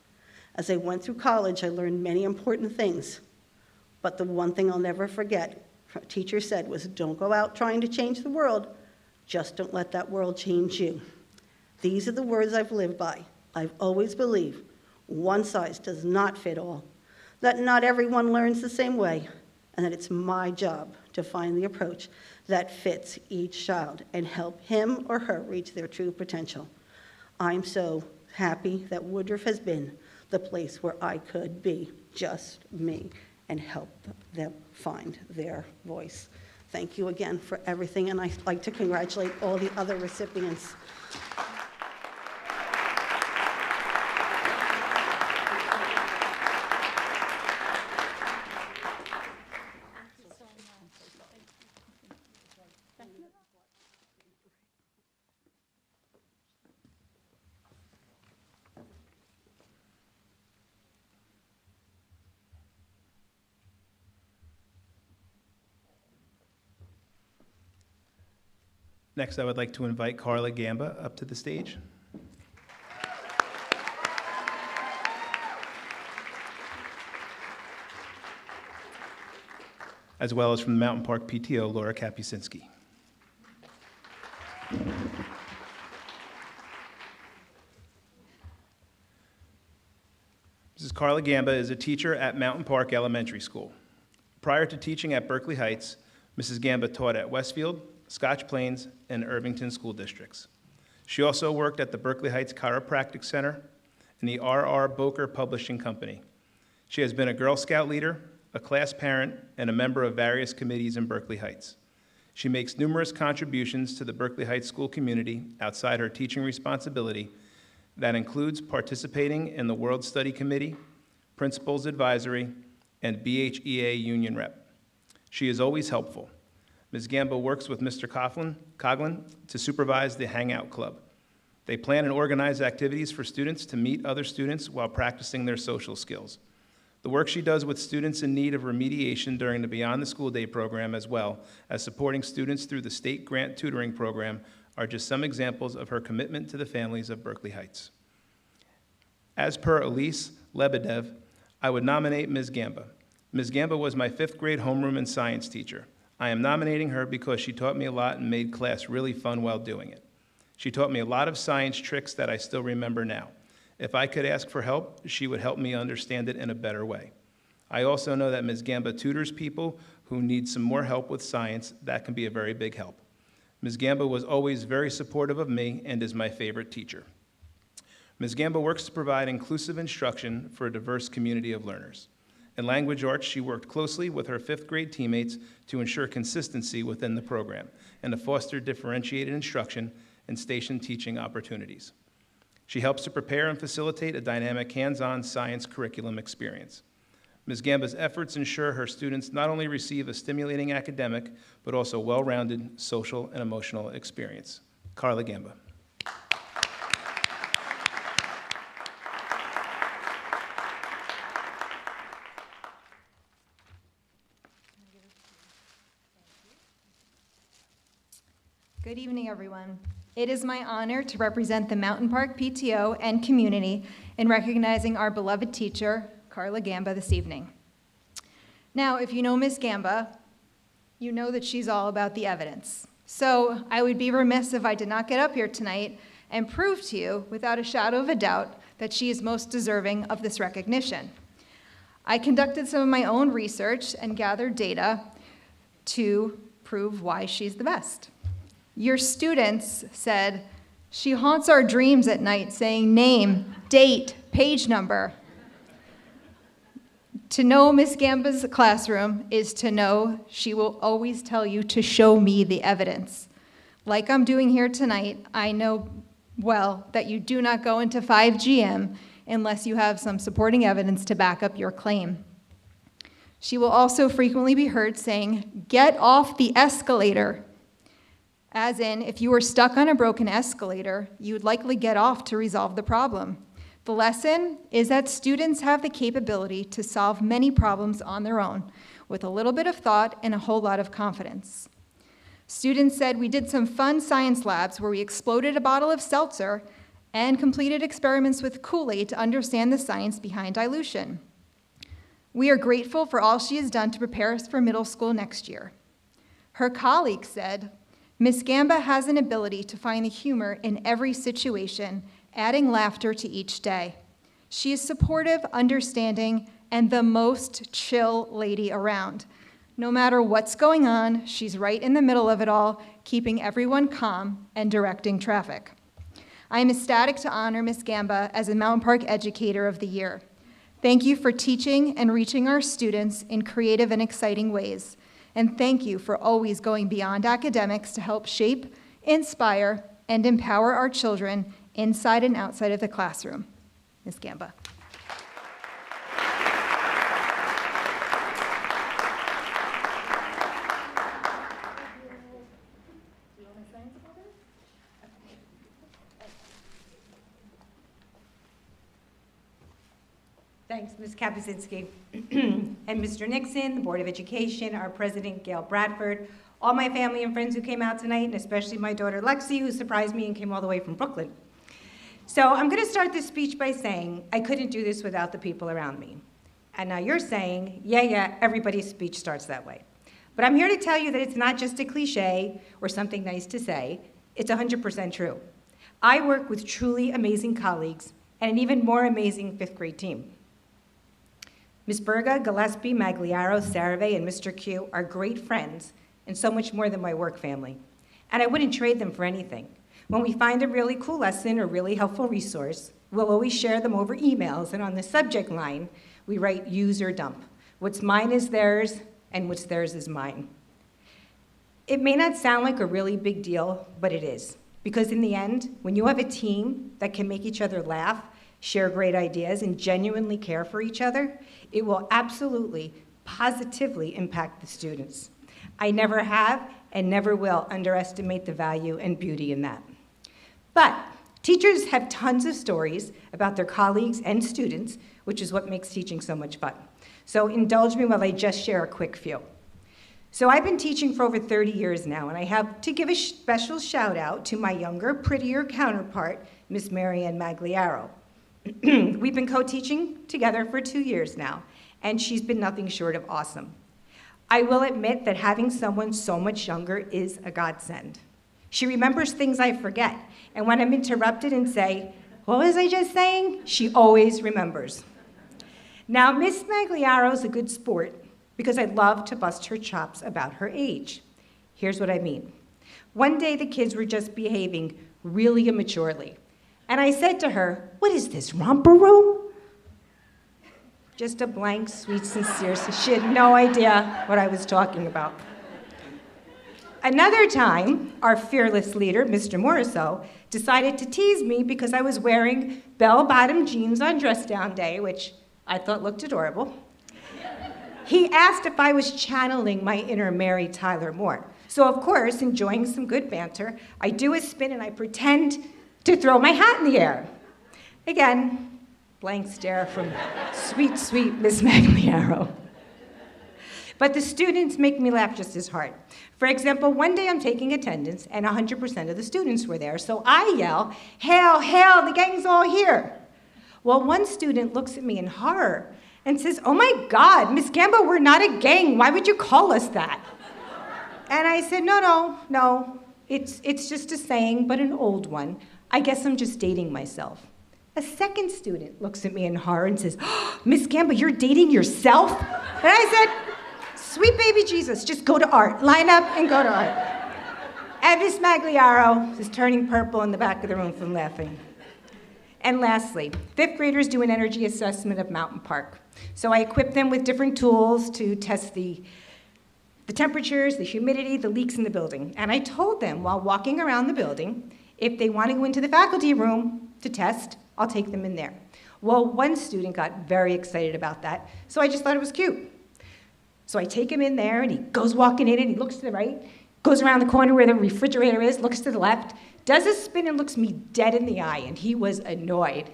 As I went through college, I learned many important things, but the one thing I'll never forget, a teacher said, was, "Don't go out trying to change the world, just don't let that world change you." These are the words I've lived by. I've always believed one size does not fit all, that not everyone learns the same way, and that it's my job to find the approach that fits each child and help him or her reach their true potential. I'm so happy that Woodruff has been the place where I could be just me and help them find their voice. Thank you again for everything, and I'd like to congratulate all the other recipients. Next, I would like to invite Carla Gamba up to the stage. As well as from the Mountain Park PTO, Laura Kapusinski. Mrs. Carla Gamba is a teacher at Mountain Park Elementary School. Prior to teaching at Berkeley Heights, Mrs. Gamba taught at Westfield, Scotch Plains, and Irvington school districts. She also worked at the Berkeley Heights Chiropractic Center and the R.R. Boker Publishing Company. She has been a Girl Scout leader, a class parent, and a member of various committees in Berkeley Heights. She makes numerous contributions to the Berkeley Heights school community outside her teaching responsibility. That includes participating in the World Study Committee, Principals Advisory, and BHEA Union Rep. She is always helpful. Ms. Gamba works with Mr. Coughlin to supervise the Hangout Club. They plan and organize activities for students to meet other students while practicing their social skills. The work she does with students in need of remediation during the Beyond the School Day program, as well as supporting students through the state grant tutoring program, are just some examples of her commitment to the families of Berkeley Heights. As per Elise Lebedev, I would nominate Ms. Gamba. Ms. Gamba was my 5th grade homeroom and science teacher. I am nominating her because she taught me a lot and made class really fun while doing it. She taught me a lot of science tricks that I still remember now. If I could ask for help, she would help me understand it in a better way. I also know that Ms. Gamba tutors people who need some more help with science. That can be a very big help. Ms. Gamba was always very supportive of me and is my favorite teacher. Ms. Gamba works to provide inclusive instruction for a diverse community of learners. In language arts, she worked closely with her 5th grade teammates to ensure consistency within the program and to foster differentiated instruction and station teaching opportunities. She helps to prepare and facilitate a dynamic hands-on science curriculum experience. Ms. Gamba's efforts ensure her students not only receive a stimulating academic, but also well-rounded social and emotional experience. Carla Gamba. Good evening, everyone. It is my honor to represent the Mountain Park PTO and community in recognizing our beloved teacher, Carla Gamba, this evening. Now, if you know Ms. Gamba, you know that she's all about the evidence. So I would be remiss if I did not get up here tonight and prove to you, without a shadow of a doubt, that she is most deserving of this recognition. I conducted some of my own research and gathered data to prove why she's the best. Your students said, she haunts our dreams at night saying name, date, page number. To know Ms. Gamba's classroom is to know she will always tell you to show me the evidence. Like I'm doing here tonight, I know well that you do not go into 5GM unless you have some supporting evidence to back up your claim. She will also frequently be heard saying, get off the escalator. As in, if you were stuck on a broken escalator, you would likely get off to resolve the problem. The lesson is that students have the capability to solve many problems on their own with a little bit of thought and a whole lot of confidence. Students said we did some fun science labs where we exploded a bottle of seltzer and completed experiments with Kool-Aid to understand the science behind dilution. We are grateful for all she has done to prepare us for middle school next year. Her colleagues said, Ms. Gamba has an ability to find the humor in every situation, adding laughter to each day. She is supportive, understanding, and the most chill lady around. No matter what's going on, she's right in the middle of it all, keeping everyone calm and directing traffic. I am ecstatic to honor Ms. Gamba as a Mountain Park Educator of the Year. Thank you for teaching and reaching our students in creative and exciting ways. And thank you for always going beyond academics to help shape, inspire, and empower our children inside and outside of the classroom. Ms. Gamba. Thanks, Ms. Kapuscinski. And Mr. Nixon, the Board of Education, our President, Gail Bradford, all my family and friends who came out tonight, and especially my daughter, Lexi, who surprised me and came all the way from Brooklyn. So I'm going to start this speech by saying I couldn't do this without the people around me. And now you're saying, yeah, everybody's speech starts that way. But I'm here to tell you that it's not just a cliche or something nice to say. It's 100% true. I work with truly amazing colleagues and an even more amazing fifth grade team. Ms. Berga, Gillespie, Magliaro, Sarave, and Mr. Q are great friends and so much more than my work family. And I wouldn't trade them for anything. When we find a really cool lesson or really helpful resource, we'll always share them over emails, and on the subject line, we write use or dump. What's mine is theirs, and what's theirs is mine. It may not sound like a really big deal, but it is. Because in the end, when you have a team that can make each other laugh, share great ideas, and genuinely care for each other, it will absolutely, positively impact the students. I never have and never will underestimate the value and beauty in that. But teachers have tons of stories about their colleagues and students, which is what makes teaching so much fun. So indulge me while I just share a quick few. So I've been teaching for over 30 years now, and I have to give a special shout out to my younger, prettier counterpart, Miss Marianne Magliaro. We've been co-teaching together for 2 years now, and she's been nothing short of awesome. I will admit that having someone so much younger is a godsend. She remembers things I forget, and when I'm interrupted and say, "What was I just saying?" she always remembers. Now, Miss Magliaro's a good sport because I love to bust her chops about her age. Here's what I mean. One day the kids were just behaving really immaturely, and I said to her, "What is this, romper room?" Just a blank, sweet, sincere, so she had no idea what I was talking about. Another time, our fearless leader, Mr. Morriso, decided to tease me because I was wearing bell-bottom jeans on dress down day, which I thought looked adorable. He asked if I was channeling my inner Mary Tyler Moore. So of course, enjoying some good banter, I do a spin and I pretend to throw my hat in the air. Again, blank stare from sweet, sweet Miss Magliaro. But the students make me laugh just as hard. For example, one day I'm taking attendance and 100% of the students were there, so I yell, "Hail, hail, the gang's all here." Well, one student looks at me in horror and says, "Oh my God, Miss Gamba, we're not a gang. Why would you call us that?" And I said, no, it's just a saying, but an old one. I guess I'm just dating myself. A second student looks at me in horror and says, "Oh, Miss Gamba, you're dating yourself?" And I said, "Sweet baby Jesus, just go to art. Line up and go to art." And Miss Magliaro is turning purple in the back of the room from laughing. And lastly, fifth graders do an energy assessment of Mountain Park. So I equip them with different tools to test the temperatures, the humidity, the leaks in the building. And I told them while walking around the building, if they want to go into the faculty room to test, I'll take them in there. Well, one student got very excited about that, so I just thought it was cute. So I take him in there, and he goes walking in, and he looks to the right, goes around the corner where the refrigerator is, looks to the left, does a spin and looks me dead in the eye, and he was annoyed.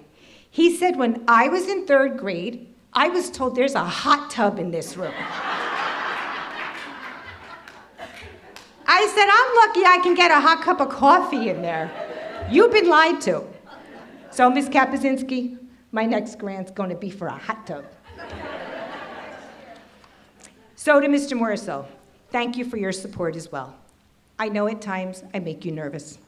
He said, "When I was in 3rd grade, I was told there's a hot tub in this room." I said, "I'm lucky I can get a hot cup of coffee in there. You've been lied to." So, Ms. Kapuscinski, my next grant's going to be for a hot tub. So to Mr. Morriso, thank you for your support as well. I know at times I make you nervous.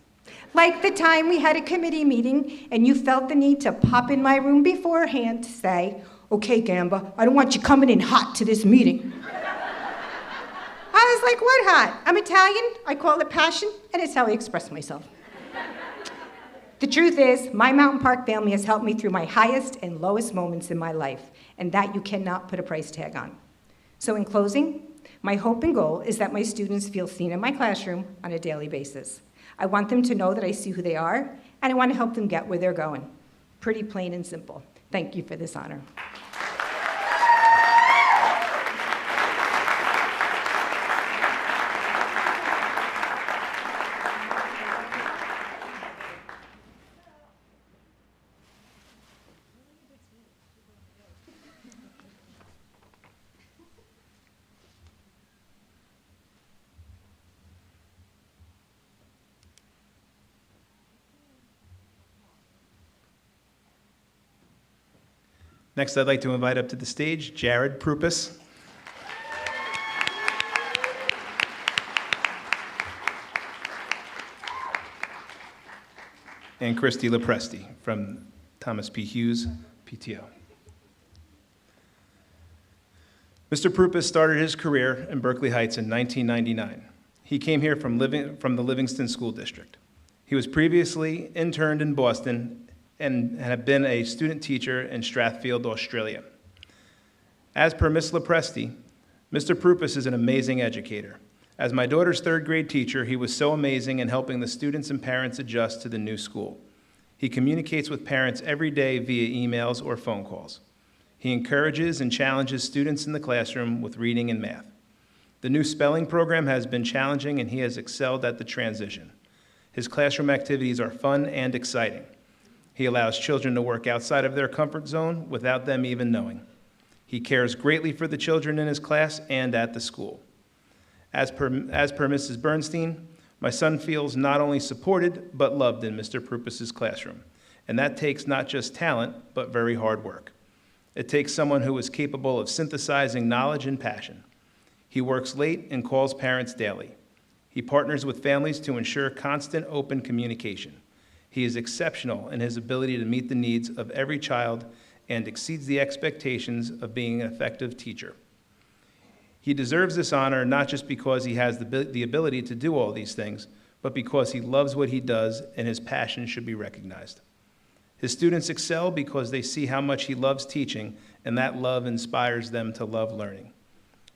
Like the time we had a committee meeting and you felt the need to pop in my room beforehand to say, "Okay, Gamba, I don't want you coming in hot to this meeting." I was like, "What hot? I'm Italian, I call it passion, and it's how I express myself." The truth is, my Mountain Park family has helped me through my highest and lowest moments in my life, and that you cannot put a price tag on. So in closing, my hope and goal is that my students feel seen in my classroom on a daily basis. I want them to know that I see who they are, and I want to help them get where they're going. Pretty plain and simple. Thank you for this honor. Next, I'd like to invite up to the stage Jared Prupis. And Christy Lepresti from Thomas P. Hughes, PTO. Mr. Prupis started his career in Berkeley Heights in 1999. He came here from the Livingston School District. He was previously interned in Boston and had been a student teacher in Strathfield, Australia. As per Ms. Lepresti, Mr. Prupis is an amazing educator. As my daughter's third grade teacher, he was so amazing in helping the students and parents adjust to the new school. He communicates with parents every day via emails or phone calls. He encourages and challenges students in the classroom with reading and math. The new spelling program has been challenging and he has excelled at the transition. His classroom activities are fun and exciting. He allows children to work outside of their comfort zone without them even knowing. He cares greatly for the children in his class and at the school. As per Mrs. Bernstein, my son feels not only supported, but loved in Mr. Prupis' classroom. And that takes not just talent, but very hard work. It takes someone who is capable of synthesizing knowledge and passion. He works late and calls parents daily. He partners with families to ensure constant open communication. He is exceptional in his ability to meet the needs of every child and exceeds the expectations of being an effective teacher. He deserves this honor not just because he has the ability to do all these things, but because he loves what he does and his passion should be recognized. His students excel because they see how much he loves teaching, and that love inspires them to love learning.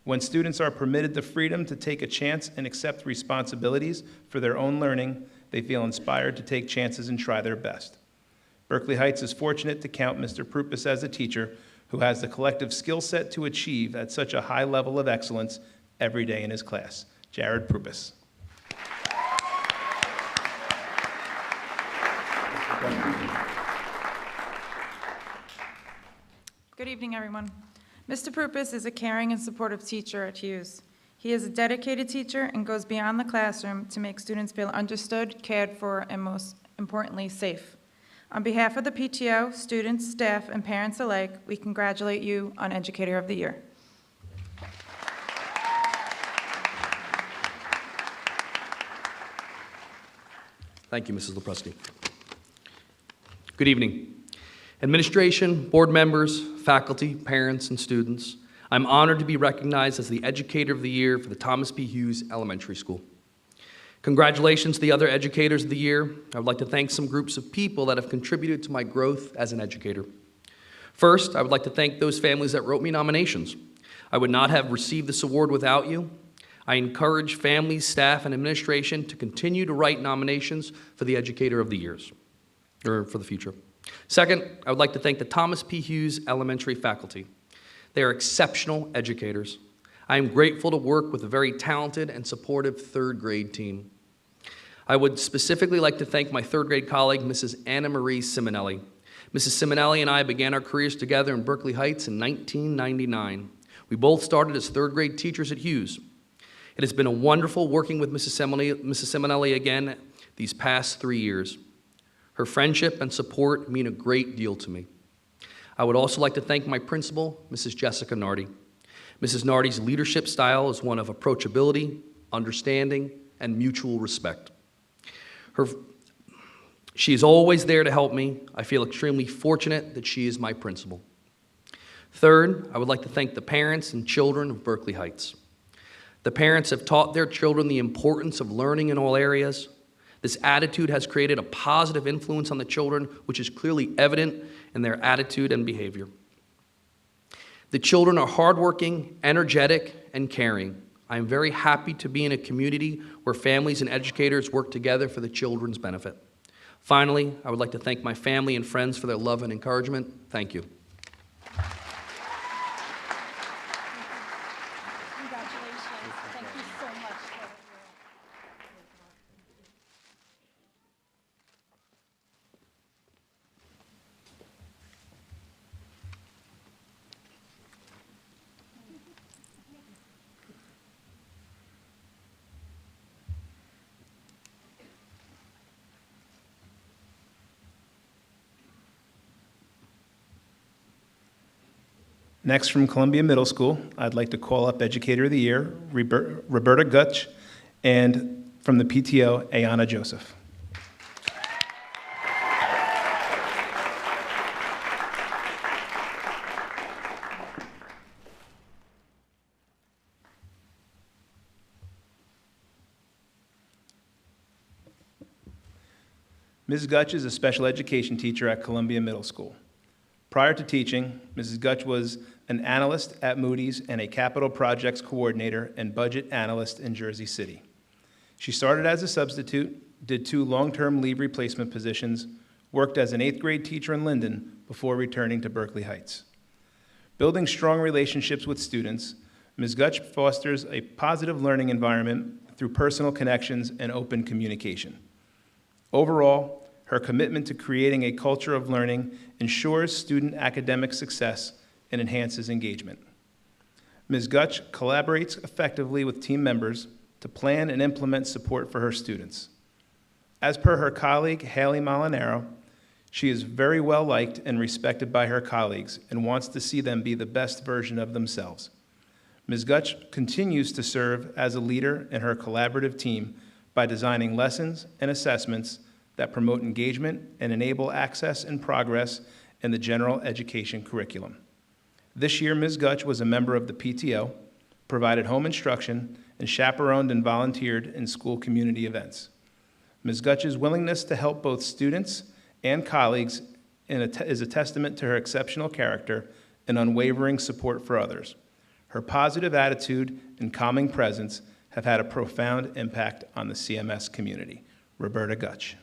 When students are permitted the freedom to take a chance and accept responsibilities for their own learning, they feel inspired to take chances and try their best. Berkeley Heights is fortunate to count Mr. Prupis as a teacher who has the collective skill set to achieve at such a high level of excellence every day in his class. Jared Prupis. Good evening, everyone. Mr. Prupis is a caring and supportive teacher at Hughes. He is a dedicated teacher and goes beyond the classroom to make students feel understood, cared for, and most importantly, safe. On behalf of the PTO, students, staff, and parents alike, we congratulate you on Educator of the Year. Thank you, Mrs. Lepresti. Good evening. Administration, board members, faculty, parents, and students, I'm honored to be recognized as the Educator of the Year for the Thomas P. Hughes Elementary School. Congratulations to the other Educators of the Year. I would like to thank some groups of people that have contributed to my growth as an educator. First, I would like to thank those families that wrote me nominations. I would not have received this award without you. I encourage families, staff, and administration to continue to write nominations for the Educator of the Years, or for the future. Second, I would like to thank the Thomas P. Hughes Elementary faculty. They are exceptional educators. I am grateful to work with a very talented and supportive third grade team. I would specifically like to thank my third grade colleague, Mrs. Anna Marie Simonelli. Mrs. Simonelli and I began our careers together in Berkeley Heights in 1999. We both started as third grade teachers at Hughes. It has been a wonderful working with Mrs. Simonelli again these past 3 years. Her friendship and support mean a great deal to me. I would also like to thank my principal, Mrs. Jessica Nardi. Mrs. Nardi's leadership style is one of approachability, understanding, and mutual respect. She is always there to help me. I feel extremely fortunate that she is my principal. Third, I would like to thank the parents and children of Berkeley Heights. The parents have taught their children the importance of learning in all areas. This attitude has created a positive influence on the children, which is clearly evident in their attitude and behavior. The children are hardworking, energetic, and caring. I am very happy to be in a community where families and educators work together for the children's benefit. Finally, I would like to thank my family and friends for their love and encouragement. Thank you. Congratulations. Thank you so much. Next, from Columbia Middle School, I'd like to call up Educator of the Year, Roberta Gutch, and from the PTO, Ayana Joseph. Ms. Gutch is a special education teacher at Columbia Middle School. Prior to teaching, Mrs. Gutch was an analyst at Moody's and a capital projects coordinator and budget analyst in Jersey City. She started as a substitute, did 2 long-term leave replacement positions, worked as an 8th grade teacher in Linden before returning to Berkeley Heights. Building strong relationships with students, Ms. Gutch fosters a positive learning environment through personal connections and open communication. Overall, her commitment to creating a culture of learning ensures student academic success and enhances engagement. Ms. Gutch collaborates effectively with team members to plan and implement support for her students. As per her colleague, Haley Molinaro, she is very well liked and respected by her colleagues and wants to see them be the best version of themselves. Ms. Gutch continues to serve as a leader in her collaborative team by designing lessons and assessments that promote engagement and enable access and progress in the general education curriculum. This year, Ms. Gutch was a member of the PTO, provided home instruction, and chaperoned and volunteered in school community events. Ms. Gutch's willingness to help both students and colleagues is a testament to her exceptional character and unwavering support for others. Her positive attitude and calming presence have had a profound impact on the CMS community. Roberta Gutch.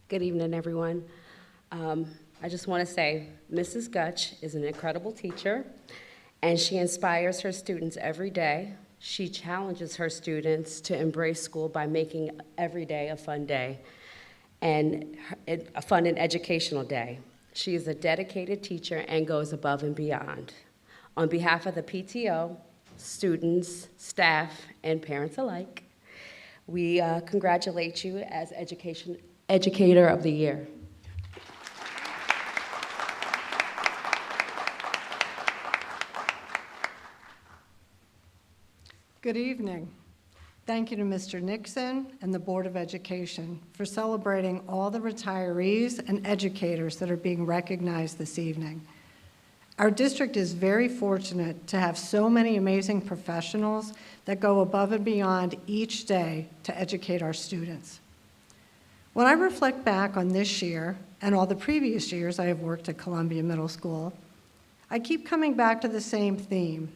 Good evening, everyone. I just want to say Mrs. Gutch is an incredible teacher, and she inspires her students every day. She challenges her students to embrace school by making every day a fun day, and a fun and educational day. She is a dedicated teacher and goes above and beyond. On behalf of the PTO, students, staff, and parents alike, we congratulate you as Educator of the Year. Good evening. Thank you to Mr. Nixon and the Board of Education for celebrating all the retirees and educators that are being recognized this evening. Our district is very fortunate to have so many amazing professionals that go above and beyond each day to educate our students. When I reflect back on this year and all the previous years I have worked at Columbia Middle School, I keep coming back to the same theme.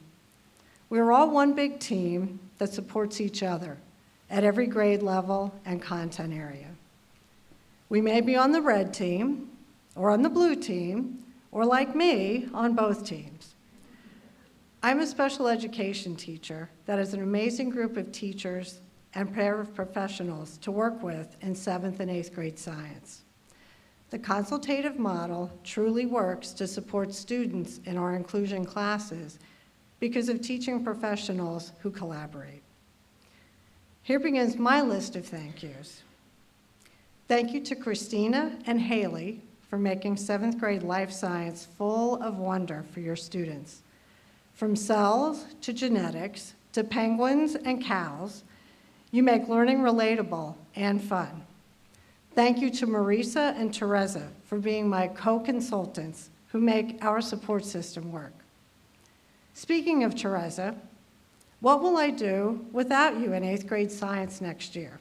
We're all one big team that supports each other at every grade level and content area. We may be on the red team or on the blue team, or like me, on both teams. I'm a special education teacher that has an amazing group of teachers and paraprofessionals to work with in 7th and 8th grade science. The consultative model truly works to support students in our inclusion classes because of teaching professionals who collaborate. Here begins my list of thank yous. Thank you to Christina and Haley for making 7th grade life science full of wonder for your students. From cells to genetics to penguins and cows, you make learning relatable and fun. Thank you to Marisa and Teresa for being my co-consultants who make our support system work. Speaking of Teresa, what will I do without you in 8th grade science next year?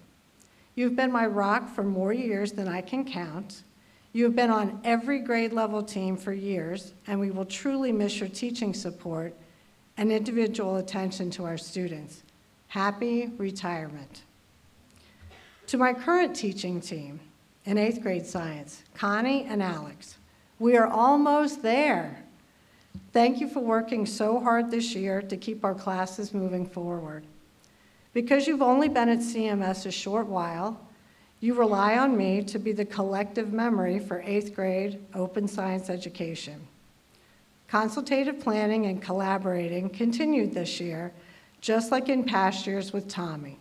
You've been my rock for more years than I can count. You have been on every grade level team for years, and we will truly miss your teaching support and individual attention to our students. Happy retirement. To my current teaching team in 8th grade science, Connie and Alex, we are almost there. Thank you for working so hard this year to keep our classes moving forward. Because you've only been at CMS a short while, you rely on me to be the collective memory for 8th grade open science education. Consultative planning and collaborating continued this year, just like in past years with Tommy.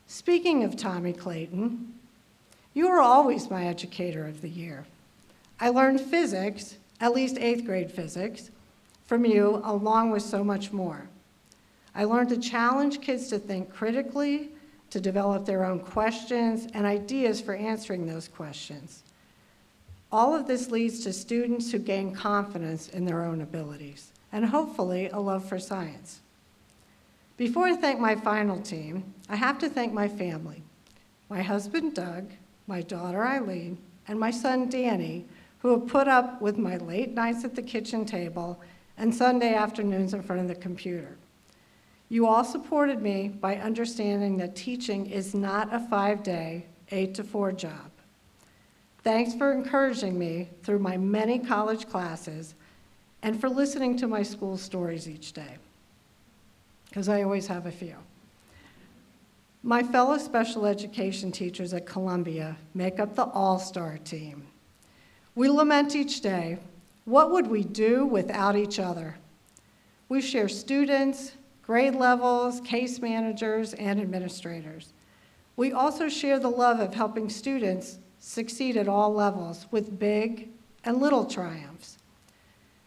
Speaking of Tommy Clayton, you are always my educator of the year. I learned physics, at least 8th grade physics, from you, along with so much more. I learned to challenge kids to think critically, to develop their own questions and ideas for answering those questions. All of this leads to students who gain confidence in their own abilities, and hopefully a love for science. Before I thank my final team, I have to thank my family, my husband Doug, my daughter Eileen, and my son Danny, who have put up with my late nights at the kitchen table and Sunday afternoons in front of the computer. You all supported me by understanding that teaching is not a 5-day, 8 to 4 job. Thanks for encouraging me through my many college classes and for listening to my school stories each day, because I always have a few. My fellow special education teachers at Columbia make up the all-star team. We lament each day, what would we do without each other? We share students, grade levels, case managers, and administrators. We also share the love of helping students succeed at all levels with big and little triumphs.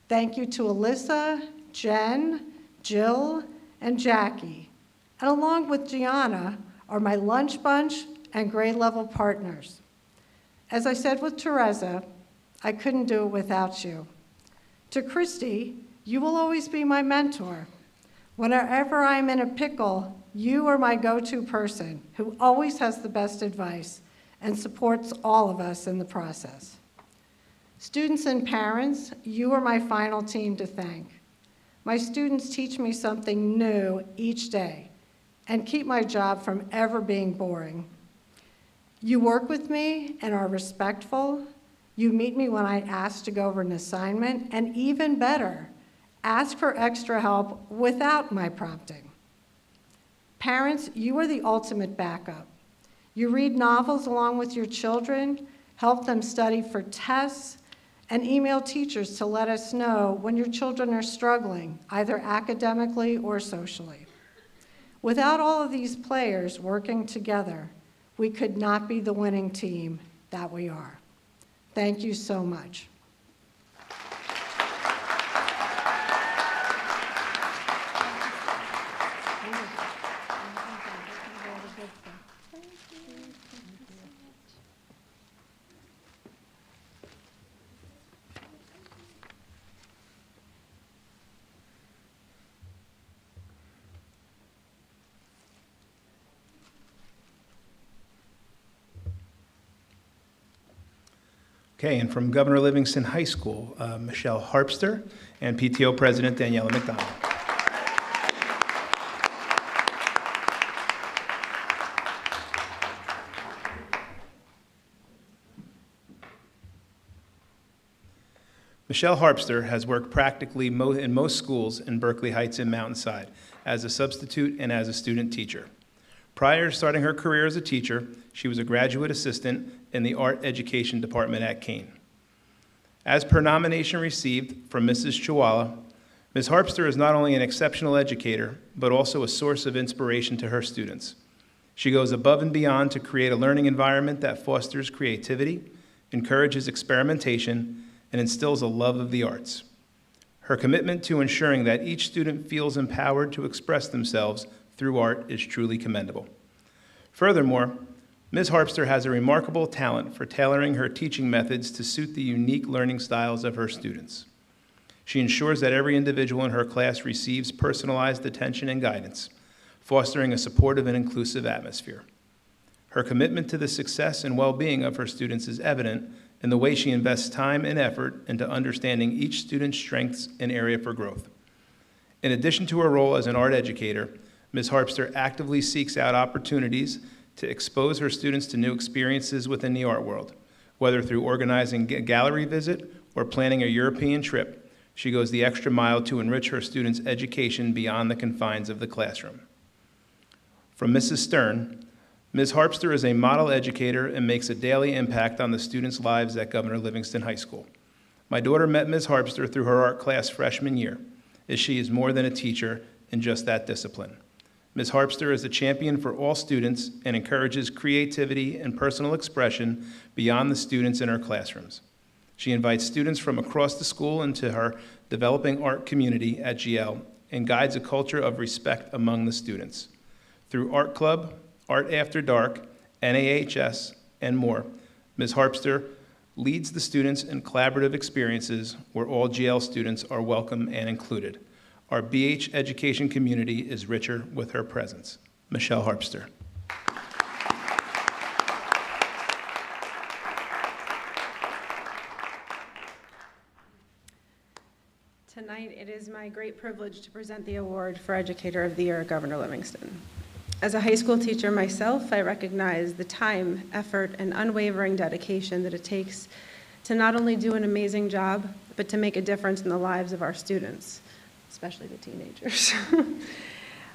Thank you to Alyssa, Jen, Jill, and Jackie, and along with Gianna are my lunch bunch and grade level partners. As I said with Teresa, I couldn't do it without you. To Christy, you will always be my mentor. Whenever I'm in a pickle, you are my go-to person who always has the best advice and supports all of us in the process. Students and parents, you are my final team to thank. My students teach me something new each day and keep my job from ever being boring. You work with me and are respectful. You meet me when I ask to go over an assignment, and even better, ask for extra help without my prompting. Parents, you are the ultimate backup. You read novels along with your children, help them study for tests, and email teachers to let us know when your children are struggling, either academically or socially. Without all of these players working together, we could not be the winning team that we are. Thank you so much. Okay, and from Governor Livingston High School, Michelle Harpster and PTO President Daniela McDonald. Michelle Harpster has worked practically in most schools in Berkeley Heights and Mountainside as a substitute and as a student teacher. Prior to starting her career as a teacher, she was a graduate assistant in the art education department at Kane. As per nomination received from Mrs. Chihuahua, Ms. Harpster is not only an exceptional educator, but also a source of inspiration to her students. She goes above and beyond to create a learning environment that fosters creativity, encourages experimentation, and instills a love of the arts. Her commitment to ensuring that each student feels empowered to express themselves through art is truly commendable. Furthermore, Ms. Harpster has a remarkable talent for tailoring her teaching methods to suit the unique learning styles of her students. She ensures that every individual in her class receives personalized attention and guidance, fostering a supportive and inclusive atmosphere. Her commitment to the success and well-being of her students is evident in the way she invests time and effort into understanding each student's strengths and area for growth. In addition to her role as an art educator, Ms. Harpster actively seeks out opportunities to expose her students to new experiences within the art world. Whether through organizing a gallery visit or planning a European trip, she goes the extra mile to enrich her students' education beyond the confines of the classroom. From Mrs. Stern, Ms. Harpster is a model educator and makes a daily impact on the students' lives at Governor Livingston High School. My daughter met Ms. Harpster through her art class freshman year, as she is more than a teacher in just that discipline. Ms. Harpster is a champion for all students and encourages creativity and personal expression beyond the students in her classrooms. She invites students from across the school into her developing art community at GL and guides a culture of respect among the students. Through Art Club, Art After Dark, NAHS, and more, Ms. Harpster leads the students in collaborative experiences where all GL students are welcome and included. Our BH education community is richer with her presence. Michelle Harpster. Tonight, it is my great privilege to present the award for Educator of the Year at Governor Livingston. As a high school teacher myself, I recognize the time, effort, and unwavering dedication that it takes to not only do an amazing job, but to make a difference in the lives of our students, especially the teenagers.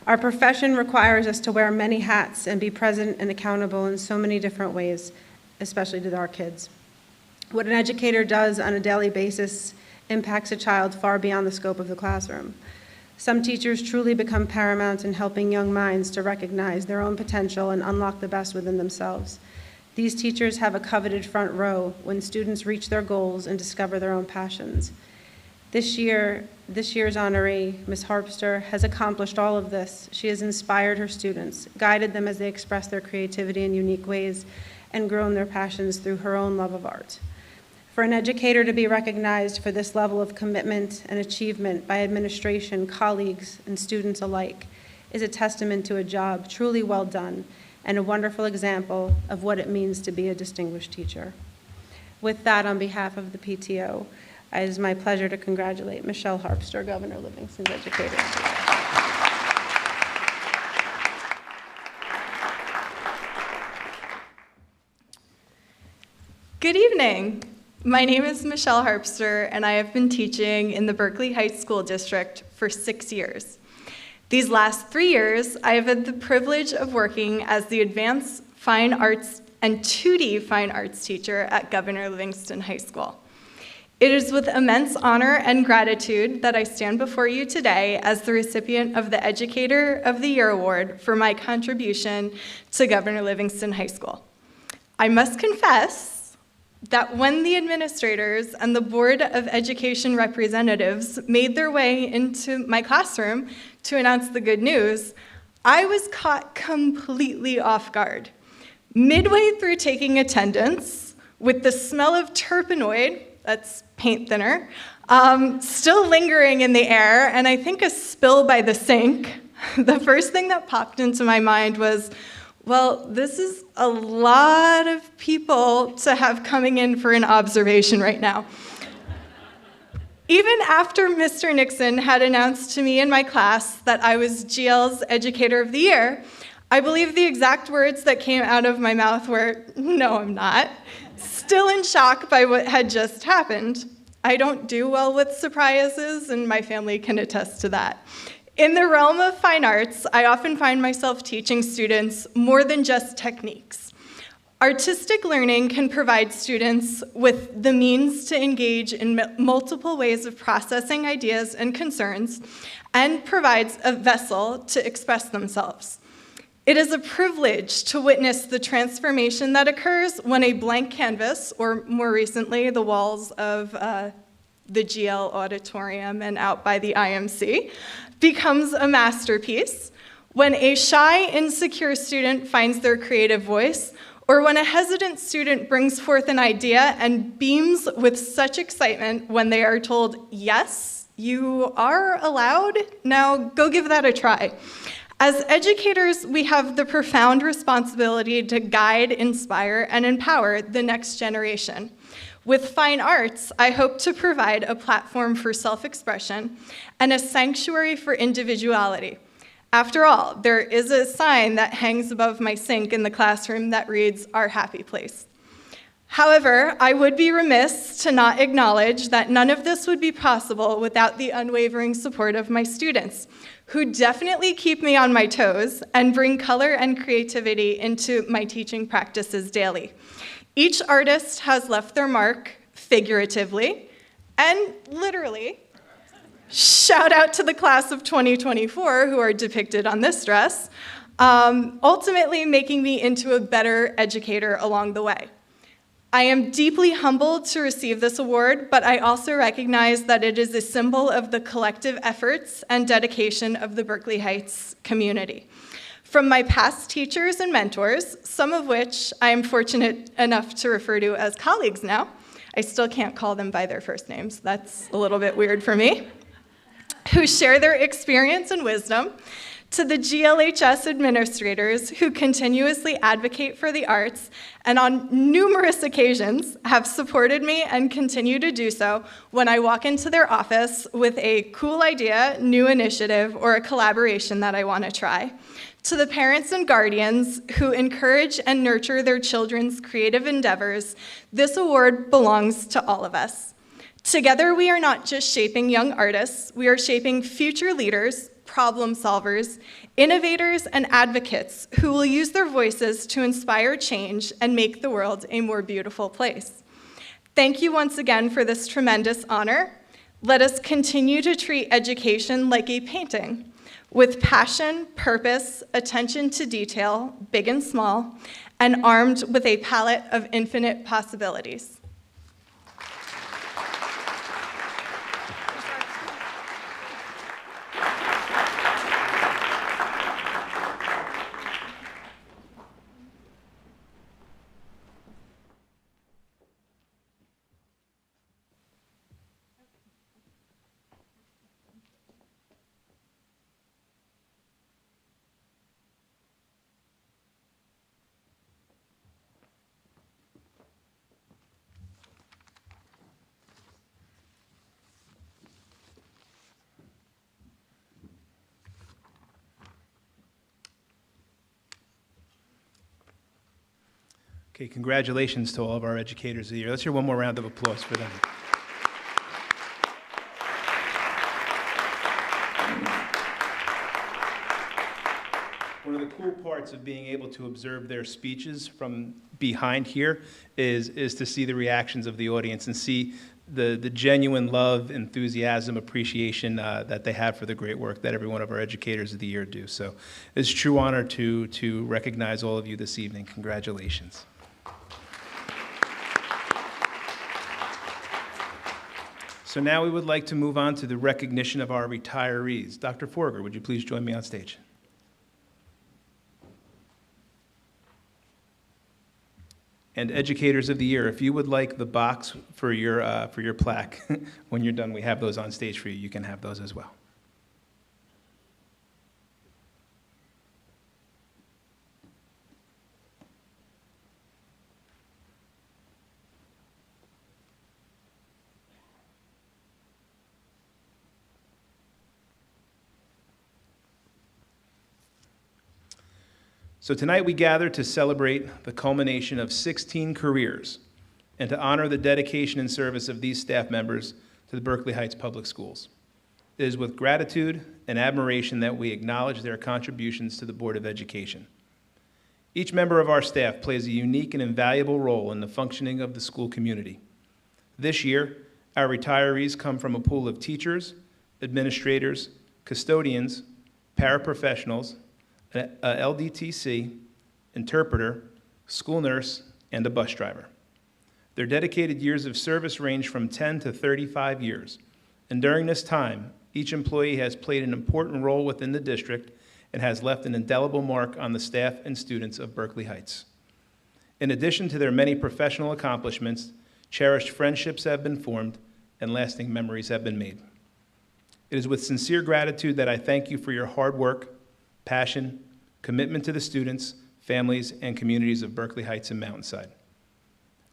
Our profession requires us to wear many hats and be present and accountable in so many different ways, especially to our kids. What an educator does on a daily basis impacts a child far beyond the scope of the classroom. Some teachers truly become paramount in helping young minds to recognize their own potential and unlock the best within themselves. These teachers have a coveted front row when students reach their goals and discover their own passions. This year's honoree, Ms. Harpster, has accomplished all of this. She has inspired her students, guided them as they express their creativity in unique ways, and grown their passions through her own love of art. For an educator to be recognized for this level of commitment and achievement by administration, colleagues, and students alike is a testament to a job truly well done and a wonderful example of what it means to be a distinguished teacher. With that, on behalf of the PTO, it is my pleasure to congratulate Michelle Harpster, Governor Livingston's educator. Good evening. My name is Michelle Harpster, and I have been teaching in the Berkeley Heights School District for 6 years. These last 3 years, I have had the privilege of working as the Advanced Fine Arts and 2D Fine Arts teacher at Governor Livingston High School. It is with immense honor and gratitude that I stand before you today as the recipient of the Educator of the Year Award for my contribution to Governor Livingston High School. I must confess that when the administrators and the Board of Education representatives made their way into my classroom to announce the good news, I was caught completely off guard. Midway through taking attendance, with the smell of terpenoid, that's paint thinner, still lingering in the air, and I think a spill by the sink, the first thing that popped into my mind was, well, this is a lot of people to have coming in for an observation right now. Even after Mr. Nixon had announced to me in my class that I was GL's Educator of the Year, I believe the exact words that came out of my mouth were, "No, I'm not." Still in shock by what had just happened. I don't do well with surprises, and my family can attest to that. In the realm of fine arts, I often find myself teaching students more than just techniques. Artistic learning can provide students with the means to engage in multiple ways of processing ideas and concerns, and provides a vessel to express themselves. It is a privilege to witness the transformation that occurs when a blank canvas, or more recently, the walls of the GL auditorium and out by the IMC, becomes a masterpiece, when a shy, insecure student finds their creative voice, or when a hesitant student brings forth an idea and beams with such excitement when they are told yes You are allowed? Now go give that a try. As educators, we have the profound responsibility to guide, inspire, and empower the next generation. With fine arts, I hope to provide a platform for self-expression and a sanctuary for individuality. After all, there is a sign that hangs above my sink in the classroom that reads, "Our happy place." However, I would be remiss to not acknowledge that none of this would be possible without the unwavering support of my students, who definitely keep me on my toes and bring color and creativity into my teaching practices daily. Each artist has left their mark, figuratively and literally. Shout out to the class of 2024 who are depicted on this dress, ultimately making me into a better educator along the way. I am deeply humbled to receive this award, but I also recognize that it is a symbol of the collective efforts and dedication of the Berkeley Heights community. From my past teachers and mentors, some of which I am fortunate enough to refer to as colleagues now, I still can't call them by their first names, that's a little bit weird for me, who share their experience and wisdom, to the GLHS administrators who continuously advocate for the arts and on numerous occasions have supported me and continue to do so when I walk into their office with a cool idea, new initiative, or a collaboration that I want to try. To the parents and guardians who encourage and nurture their children's creative endeavors, this award belongs to all of us. Together, we are not just shaping young artists, we are shaping future leaders, problem solvers, innovators, and advocates who will use their voices to inspire change and make the world a more beautiful place. Thank you once again for this tremendous honor. Let us continue to treat education like a painting, with passion, purpose, attention to detail, big and small, and armed with a palette of infinite possibilities. Okay, congratulations to all of our educators of the year. Let's hear one more round of applause for them. One of the cool parts of being able to observe their speeches from behind here is to see the reactions of the audience and see the genuine love, enthusiasm, appreciation that they have for the great work that every one of our educators of the year do. So it's a true honor to recognize all of you this evening. Congratulations. So now we would like to move on to the recognition of our retirees. Dr. Forger, would you please join me on stage? And educators of the year, if you would like the box for your plaque, when you're done, we have those on stage for you. You can have those as well. So tonight we gather to celebrate the culmination of 16 careers and to honor the dedication and service of these staff members to the Berkeley Heights Public Schools. It is with gratitude and admiration that we acknowledge their contributions to the Board of Education. Each member of our staff plays a unique and invaluable role in the functioning of the school community. This year, our retirees come from a pool of teachers, administrators, custodians, paraprofessionals, a LDTC, interpreter, school nurse, and a bus driver. Their dedicated years of service range from 10 to 35 years, and during this time, each employee has played an important role within the district and has left an indelible mark on the staff and students of Berkeley Heights. In addition to their many professional accomplishments, cherished friendships have been formed and lasting memories have been made. It is with sincere gratitude that I thank you for your hard work, passion, commitment to the students, families, and communities of Berkeley Heights and Mountainside.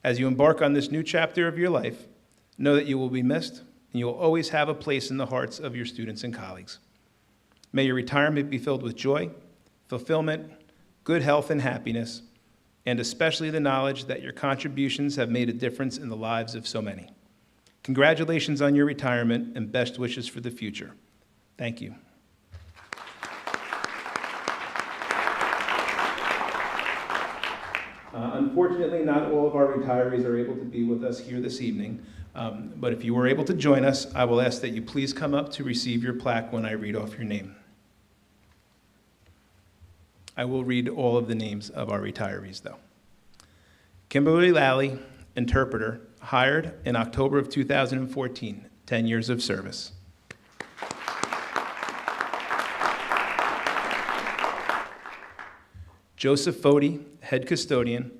As you embark on this new chapter of your life, know that you will be missed and you will always have a place in the hearts of your students and colleagues. May your retirement be filled with joy, fulfillment, good health and happiness, and especially the knowledge that your contributions have made a difference in the lives of so many. Congratulations on your retirement and best wishes for the future. Thank you. Unfortunately, not all of our retirees are able to be with us here this evening, but if you were able to join us, I will ask that you please come up to receive your plaque when I read off your name. I will read all of the names of our retirees, though. Kimberly Lally, interpreter, hired in October of 2014, 10 years of service. Joseph Fody, head custodian,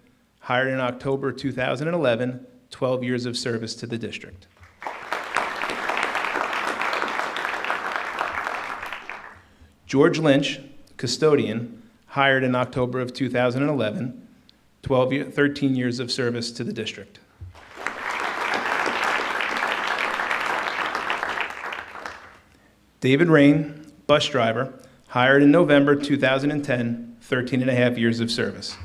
hired in October 2011, 12 years of service to the district. George Lynch, custodian, hired in October of 2011, 13 years of service to the district. David Rain, bus driver, hired in November 2010, 13 and a half years of service.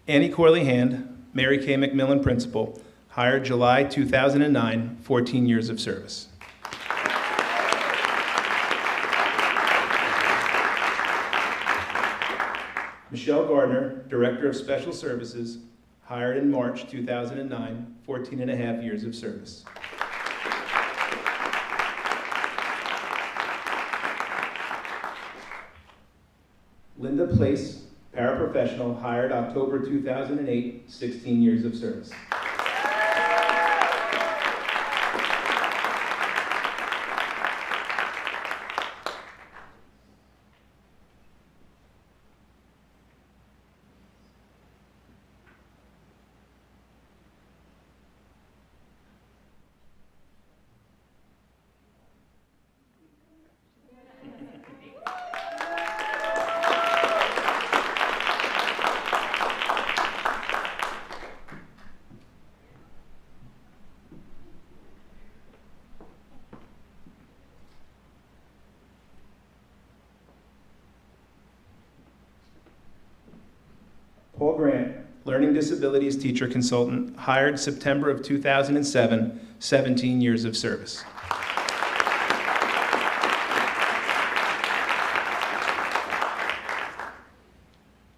Annie Corley Hand, Mary K. McMillan Principal, hired July 2009, 14 years of service. Michelle Gardner, Director of Special Services, hired in March 2009, 14 and a half years of service. Linda Place, paraprofessional, hired October 2008, 16 years of service. Paul Grant, Learning Disabilities Teacher Consultant, hired September of 2007, 17 years of service.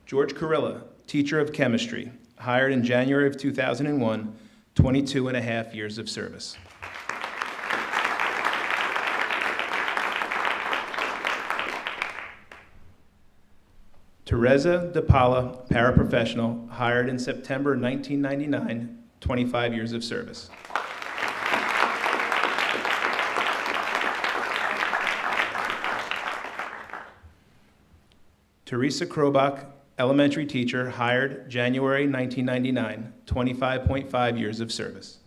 George Carilla, Teacher of Chemistry, hired in January of 2001, 22 and a half years of service. Teresa DePaula, paraprofessional, hired in September 1999, 25 years of service. Teresa Krobach, elementary teacher, hired January 1999, 25.5 years of service.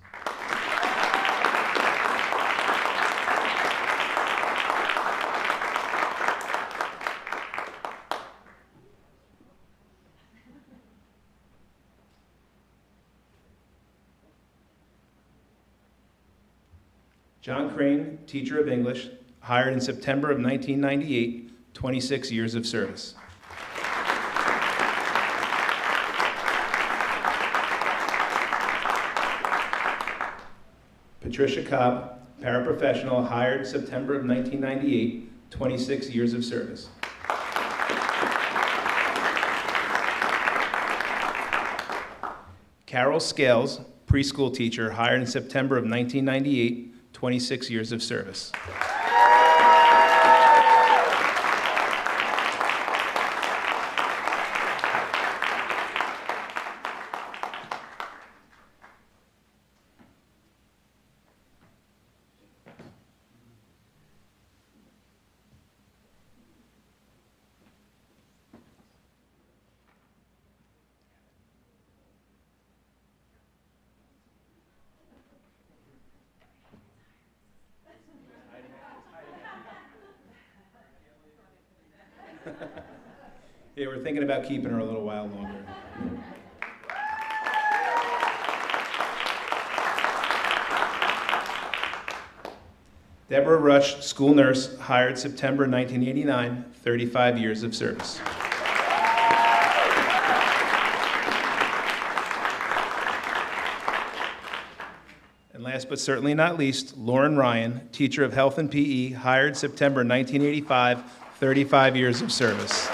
John Crane, teacher of English, hired in September of 1998, 26 years of service. Patricia Cobb, paraprofessional, hired September of 1998, 26 years of service. Carol Scales, preschool teacher, hired in September of 1998, 26 years of service. Yeah, we're thinking about keeping her a little while longer. Deborah Rush, school nurse, hired September 1989, 35 years of service. And last but certainly not least, Lauren Ryan, teacher of health and PE, hired September 1985, 35 years of service.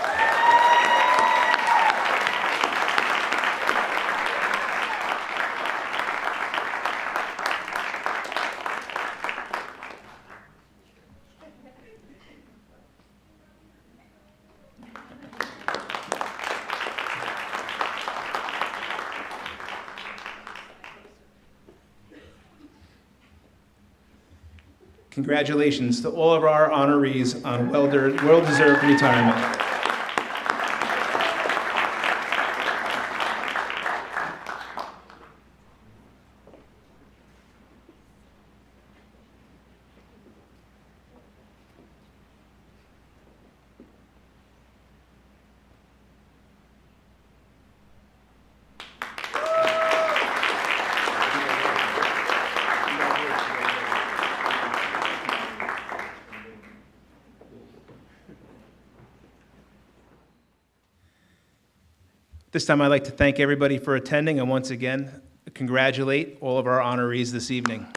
Congratulations to all of our honorees on well-deserved retirement. This time I'd like to thank everybody for attending and once again congratulate all of our honorees this evening.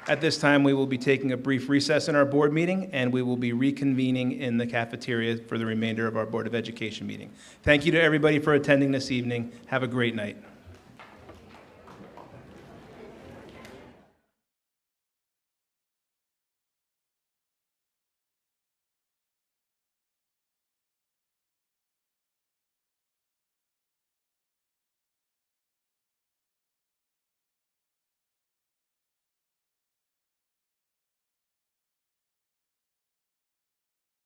At this time, we will be taking a brief recess in our board meeting, and we will be reconvening in the cafeteria for the remainder of our Board of Education meeting. Thank you to everybody for attending this evening. Have a great night.